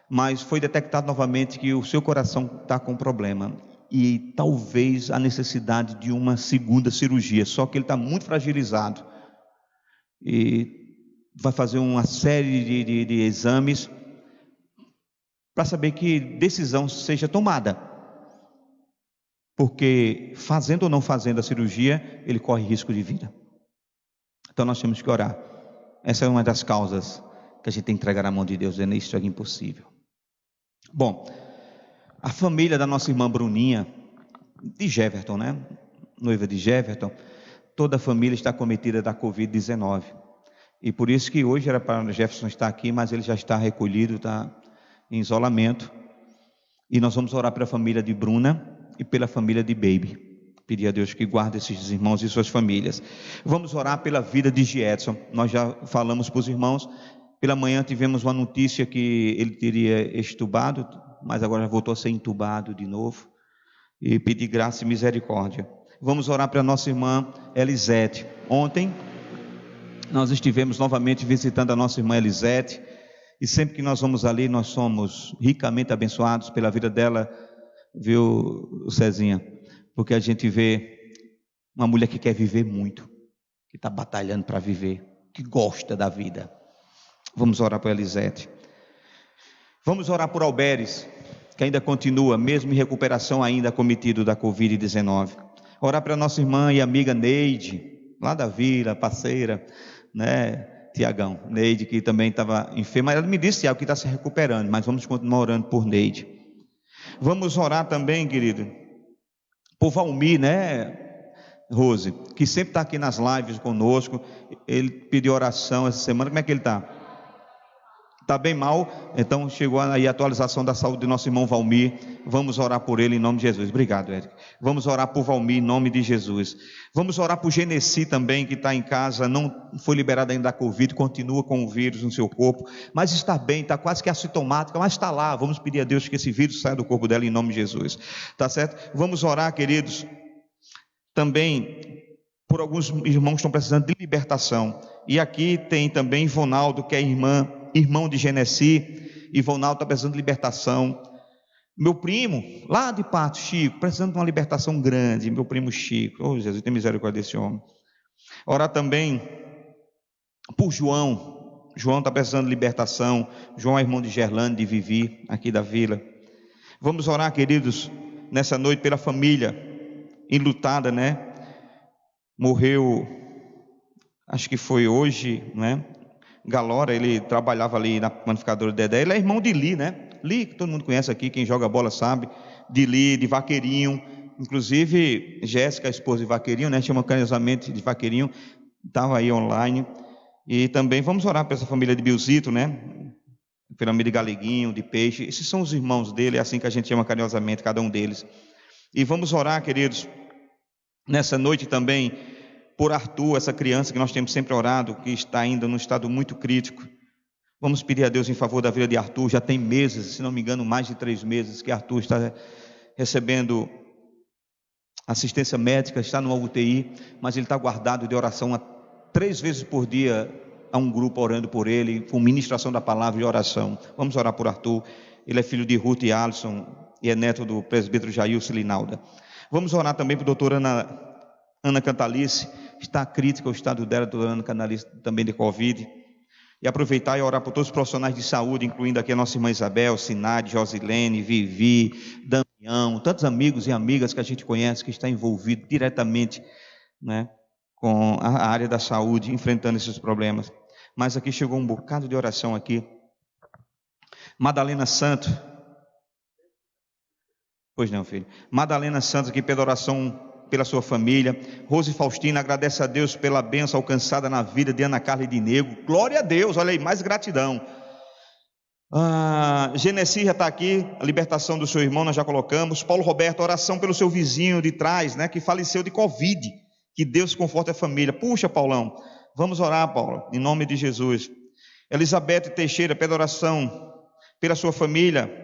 mas foi detectado novamente que o seu coração está com problema e talvez a necessidade de uma segunda cirurgia, só que ele está muito fragilizado e vai fazer uma série de exames para saber que decisão seja tomada, porque fazendo ou não fazendo a cirurgia, ele corre risco de vida. Então nós temos que orar. Essa é uma das causas que a gente tem que entregar na mão de Deus, dizendo: isso é impossível. Bom, a família da nossa irmã Bruninha, de Jefferson, né? Noiva de Jefferson, toda a família está acometida da Covid-19. E por isso que hoje era para Jefferson estar aqui, mas ele já está recolhido, está em isolamento. E nós vamos orar pela família de Bruna e pela família de Baby. Pedir a Deus que guarde esses irmãos e suas famílias. Vamos orar pela vida de Giedson. Nós já falamos para os irmãos. Pela manhã tivemos uma notícia que ele teria extubado, mas agora já voltou a ser entubado de novo. E pedir graça e misericórdia. Vamos orar para a nossa irmã Elisete. Ontem nós estivemos novamente visitando a nossa irmã Elisete E sempre que nós vamos ali, nós somos ricamente abençoados pela vida dela, viu, Cezinha? Porque a gente vê uma mulher que quer viver muito, que está batalhando para viver, que gosta da vida. Vamos orar por Elisete. Vamos orar por Alberes, que ainda continua, mesmo em recuperação, ainda cometido da Covid-19. Orar para nossa irmã e amiga Neide, lá da vila, parceira, né, Tiagão, Neide, que também estava enferma. Ela me disse, Tiago, que está se recuperando, mas vamos continuar orando por Neide. Vamos orar também, querido, por Valmir, né, Rose, que sempre está aqui nas lives conosco. Ele pediu oração essa semana. Como é que ele está? Está bem mal. Então chegou aí a atualização da saúde do nosso irmão Valmir. Vamos orar por ele em nome de Jesus. Obrigado, Érico. Vamos orar por Valmir em nome de Jesus. Vamos orar por Genesi também, que está em casa, não foi liberado ainda da Covid, continua com o vírus no seu corpo, mas está bem, está quase que assintomática, mas está lá. Vamos pedir a Deus que esse vírus saia do corpo dela em nome de Jesus. Tá certo? Vamos orar, queridos, também por alguns irmãos que estão precisando de libertação. E aqui tem também Ivonaldo, que é irmão de Genesi. Ivonaldo está precisando de libertação. Meu primo, lá de Pato, Chico, precisando de uma libertação grande. Meu primo Chico, oh Jesus, tem misericórdia desse homem. Orar também por João. João está precisando de libertação. João é irmão de Gerlane, de Vivi, aqui da vila. Vamos orar, queridos, nessa noite pela família enlutada, né? Morreu, acho que foi hoje, né? Galora, ele trabalhava ali na panificadora Dedé. Ele é irmão de Li, né? Li, que todo mundo conhece aqui, quem joga bola sabe. De Li, de Vaqueirinho. Inclusive, Jéssica, a esposa de Vaqueirinho, né? Chama carinhosamente de Vaqueirinho. Estava aí online. E também vamos orar para essa família de Bilzito, né? Pela família de Galeguinho, de Peixe. Esses são os irmãos dele, é assim que a gente chama carinhosamente cada um deles. E vamos orar, queridos, nessa noite também, por Arthur, essa criança que nós temos sempre orado, que está ainda num estado muito crítico. Vamos pedir a Deus em favor da vida de Arthur. Já tem meses, se não me engano, mais de 3 meses que Arthur está recebendo assistência médica, está numa UTI, mas ele está guardado de oração 3 vezes por dia, a um grupo orando por ele, com ministração da palavra e oração. Vamos orar por Arthur. Ele é filho de Ruth e Alisson e é neto do presbítero Jailson Linalda. Vamos orar também para a doutora Ana Cantalice. Está crítica o estado dela, a doutora Ana Cantalice, também de Covid. E aproveitar e orar por todos os profissionais de saúde, incluindo aqui a nossa irmã Isabel, Sinade, Josilene, Vivi, Damião, tantos amigos e amigas que a gente conhece, que está envolvido diretamente, né, com a área da saúde, enfrentando esses problemas. Mas aqui chegou um bocado de oração aqui. Madalena Santos. Pois não, filho. Madalena Santos aqui pela oração pela sua família. Rose Faustina agradece a Deus pela bênção alcançada na vida de Ana Carla e de Nego. Glória a Deus, olha aí, mais gratidão. Genesi já está aqui, a libertação do seu irmão nós já colocamos. Paulo Roberto, oração pelo seu vizinho de trás, né, que faleceu de Covid. Que Deus conforte a família. Puxa, Paulão, vamos orar, Paulo, em nome de Jesus. Elizabeth Teixeira, pela oração pela sua família,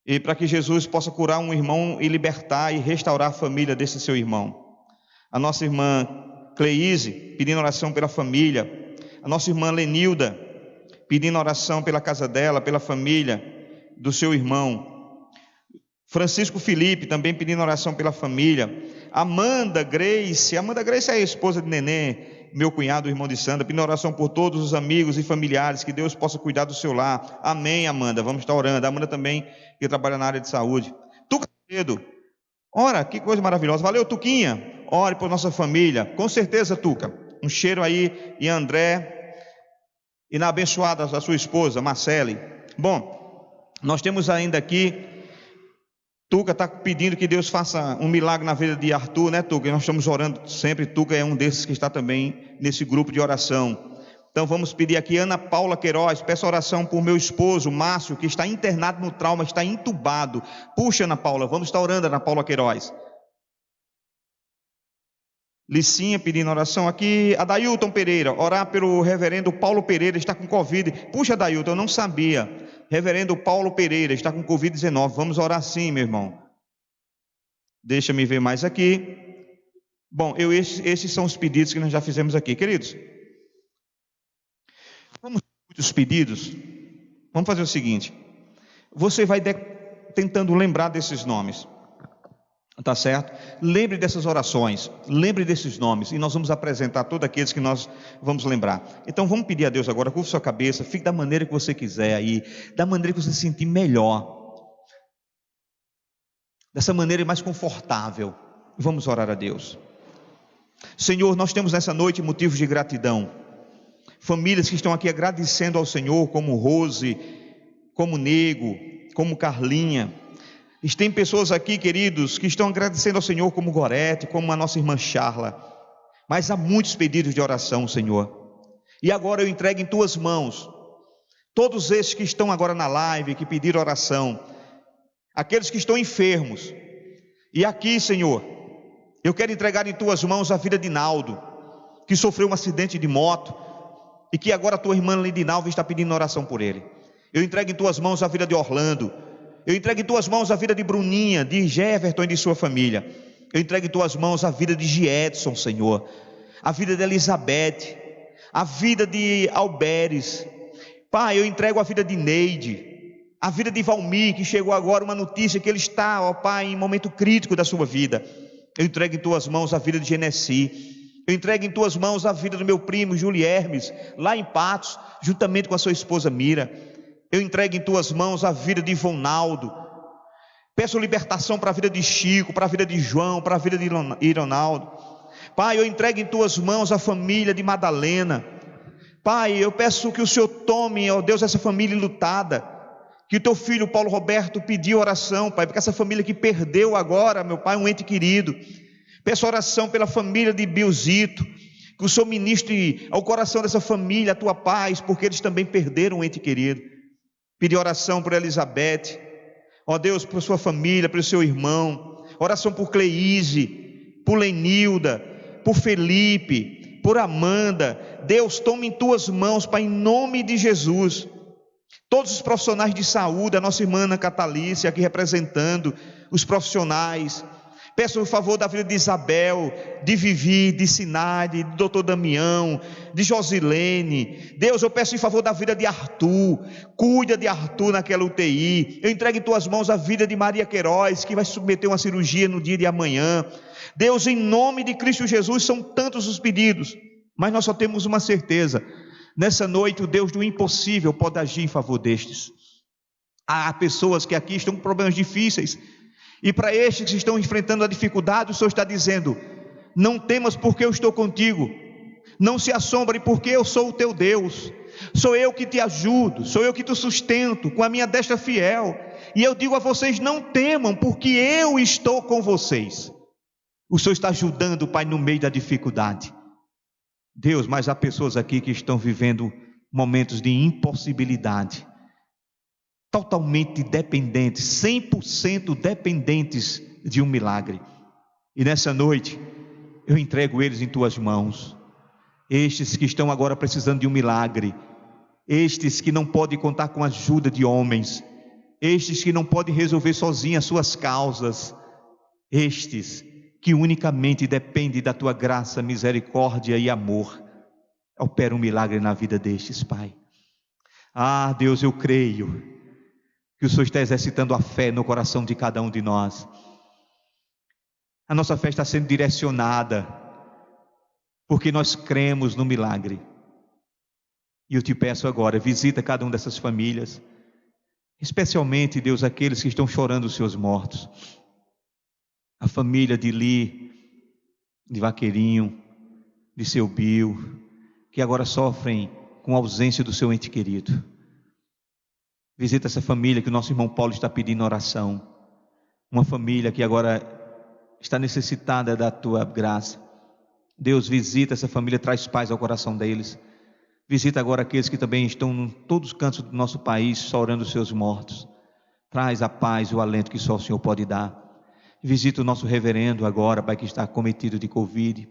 e para que Jesus possa curar um irmão e libertar e restaurar a família desse seu irmão. A nossa irmã Cleise, pedindo oração pela família. A nossa irmã Lenilda, pedindo oração pela casa dela, pela família do seu irmão. Francisco Felipe, também pedindo oração pela família. Amanda Grace é a esposa de Nenê, meu cunhado, o irmão de Sandra, pedindo oração por todos os amigos e familiares, que Deus possa cuidar do seu lar. Amém, Amanda, vamos estar orando. A Amanda também, que trabalha na área de saúde. Tuca Cedo, ora, que coisa maravilhosa. Valeu, Tuquinha, ore por nossa família. Com certeza, Tuca, um cheiro aí, e André, e na abençoada da sua esposa, Marcele. Bom, nós temos ainda aqui, Tuca está pedindo que Deus faça um milagre na vida de Arthur, né, Tuca? E nós estamos orando sempre. Tuca é um desses que está também nesse grupo de oração. Então vamos pedir aqui, Ana Paula Queiroz, peço oração por meu esposo, Márcio, que está internado no trauma, está entubado. Puxa, Ana Paula, vamos estar orando, Ana Paula Queiroz. Licinha pedindo oração aqui. Adailton Pereira, orar pelo reverendo Paulo Pereira, está com Covid. Puxa, Adailton, eu não sabia. Reverendo Paulo Pereira está com Covid-19. Vamos orar sim, meu irmão. Deixa-me ver mais aqui. Bom, esses são os pedidos que nós já fizemos aqui, queridos. Vamos muitos pedidos. Vamos fazer o seguinte: você vai tentando lembrar desses nomes, tá certo? Lembre dessas orações, lembre desses nomes, e nós vamos apresentar todos aqueles que nós vamos lembrar. Então vamos pedir a Deus agora, curva sua cabeça, fique da maneira que você quiser aí, da maneira que você se sentir melhor, dessa maneira mais confortável. Vamos orar a Deus. Senhor, nós temos nessa noite motivos de gratidão. Famílias que estão aqui agradecendo ao Senhor, como Rose, como Nego, como Carlinha. E tem pessoas aqui, queridos, que estão agradecendo ao Senhor, como Gorete, como a nossa irmã Charla. Mas há muitos pedidos de oração, Senhor. E agora eu entrego em tuas mãos todos esses que estão agora na live, que pediram oração, aqueles que estão enfermos. E aqui, Senhor, eu quero entregar em tuas mãos a vida de Naldo, que sofreu um acidente de moto, e que agora a tua irmã Lidinalva está pedindo oração por ele. Eu entrego em tuas mãos a vida de Orlando. Eu entrego em tuas mãos a vida de Bruninha, de Jefferton e de sua família. Eu entrego em tuas mãos a vida de Giedson, Senhor, a vida de Elizabeth, a vida de Alberes. Pai, eu entrego a vida de Neide, a vida de Valmir, que chegou agora uma notícia que ele está, ó Pai, em momento crítico da sua vida. Eu entrego em tuas mãos a vida de Genesi. Eu entrego em tuas mãos a vida do meu primo Júlio Hermes, lá em Patos, juntamente com a sua esposa Mira. Eu entrego em tuas mãos a vida de Ivonaldo. Peço libertação para a vida de Chico, para a vida de João, para a vida de Ironaldo. Pai, eu entrego em tuas mãos a família de Madalena. Pai, eu peço que o Senhor tome, ó Deus, essa família enlutada, que o teu filho Paulo Roberto pediu oração, Pai, porque essa família que perdeu agora, meu Pai, um ente querido. Peço oração pela família de Biozito, que o Senhor ministre ao coração dessa família a tua paz, porque eles também perderam um ente querido. Pedi oração por Elizabeth, ó Deus, por sua família, pelo seu irmão. Oração por Cleise, por Lenilda, por Felipe, por Amanda. Deus, tome em tuas mãos, Pai, em nome de Jesus. Todos os profissionais de saúde, a nossa irmã Ana Catalícia aqui representando os profissionais. Peço o favor da vida de Isabel, de Vivi, de Sinade, de doutor Damião, de Josilene. Deus, eu peço em favor da vida de Arthur. Cuida de Arthur naquela UTI. Eu entrego em tuas mãos a vida de Maria Queiroz, que vai submeter uma cirurgia no dia de amanhã. Deus, em nome de Cristo Jesus, são tantos os pedidos, mas nós só temos uma certeza: nessa noite o Deus do impossível pode agir em favor destes. Há pessoas que aqui estão com problemas difíceis, e para estes que estão enfrentando a dificuldade, o Senhor está dizendo: não temas, porque eu estou contigo. Não se assombre, porque eu sou o teu Deus. Sou eu que te ajudo, sou eu que te sustento com a minha destra fiel. E eu digo a vocês: não temam, porque eu estou com vocês. O Senhor está ajudando, Pai, no meio da dificuldade. Deus, mas há pessoas aqui que estão vivendo momentos de impossibilidade, totalmente dependentes, 100% dependentes de um milagre. E nessa noite eu entrego eles em tuas mãos. Estes que estão agora precisando de um milagre, estes que não podem contar com a ajuda de homens, estes que não podem resolver sozinhos as suas causas, estes que unicamente dependem da tua graça, misericórdia e amor. Opera um milagre na vida destes, Pai. Ah, Deus, eu creio que o Senhor está exercitando a fé no coração de cada um de nós. A nossa fé está sendo direcionada, porque nós cremos no milagre. E eu te peço agora, visita cada uma dessas famílias, especialmente, Deus, aqueles que estão chorando os seus mortos. A família de Li, de Vaqueirinho, de seu Bio, que agora sofrem com a ausência do seu ente querido. Visita essa família que o nosso irmão Paulo está pedindo oração. Uma família que agora está necessitada da tua graça. Deus, visita essa família, traz paz ao coração deles. Visita agora aqueles que também estão em todos os cantos do nosso país, chorando os seus mortos. Traz a paz e o alento que só o Senhor pode dar. Visita o nosso reverendo agora, Pai, que está acometido de Covid.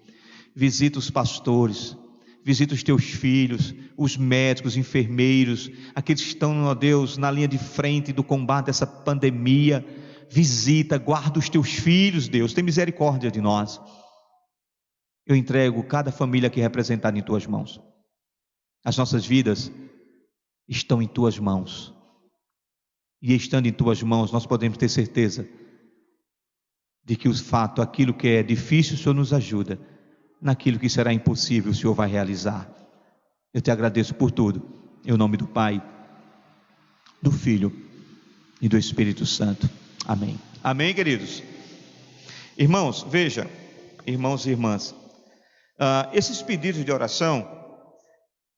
Visita os pastores. Visita os teus filhos, os médicos, os enfermeiros, aqueles que estão, ó Deus, na linha de frente do combate dessa pandemia. Visita, guarda os teus filhos, Deus, tem misericórdia de nós. Eu entrego cada família aqui representada em tuas mãos. As nossas vidas estão em tuas mãos. E estando em tuas mãos, nós podemos ter certeza de que o fato, aquilo que é difícil, o Senhor nos ajuda. Naquilo que será impossível, o Senhor vai realizar. Eu te agradeço por tudo. Em nome do Pai, do Filho e do Espírito Santo. Amém. Amém, queridos? Irmãos, veja, irmãos e irmãs, esses pedidos de oração,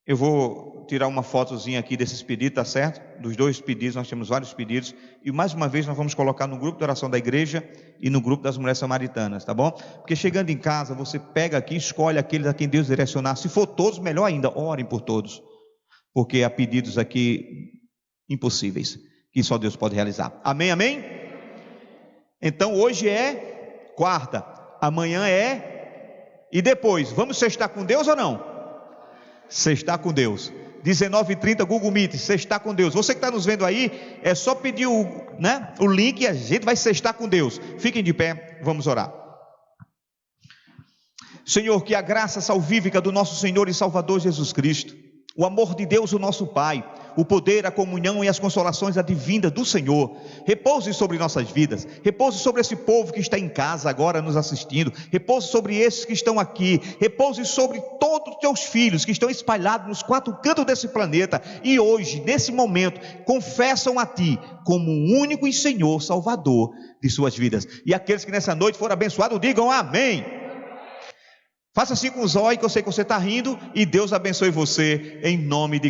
eu vou tirar uma fotozinha aqui desses pedidos, tá certo? Dos 2 pedidos, nós temos vários pedidos, e mais uma vez nós vamos colocar no grupo de oração da igreja e no grupo das mulheres samaritanas, tá bom? Porque chegando em casa, você pega aqui, escolhe aqueles a quem Deus direcionar. Se for todos, melhor ainda, orem por todos, porque há pedidos aqui impossíveis, que só Deus pode realizar. Amém, amém? Então hoje é quarta, amanhã e depois, vamos sextar com Deus ou não? Sextar com Deus, 19h30, Google Meet, sextar com Deus. Você que está nos vendo aí, é só pedir o link e a gente vai sextar com Deus. Fiquem de pé, vamos orar. Senhor, que a graça salvífica do nosso Senhor e Salvador Jesus Cristo, o amor de Deus, o nosso Pai, o poder, a comunhão e as consolações advindas do Senhor, repouse sobre nossas vidas, repouse sobre esse povo que está em casa agora nos assistindo, repouse sobre esses que estão aqui, repouse sobre todos os teus filhos que estão espalhados nos 4 cantos desse planeta, e hoje, nesse momento, confessam a Ti, como o único e Senhor Salvador de suas vidas, e aqueles que nessa noite foram abençoados, digam amém. Faça assim com os olhos, que eu sei que você está rindo, e Deus abençoe você, em nome de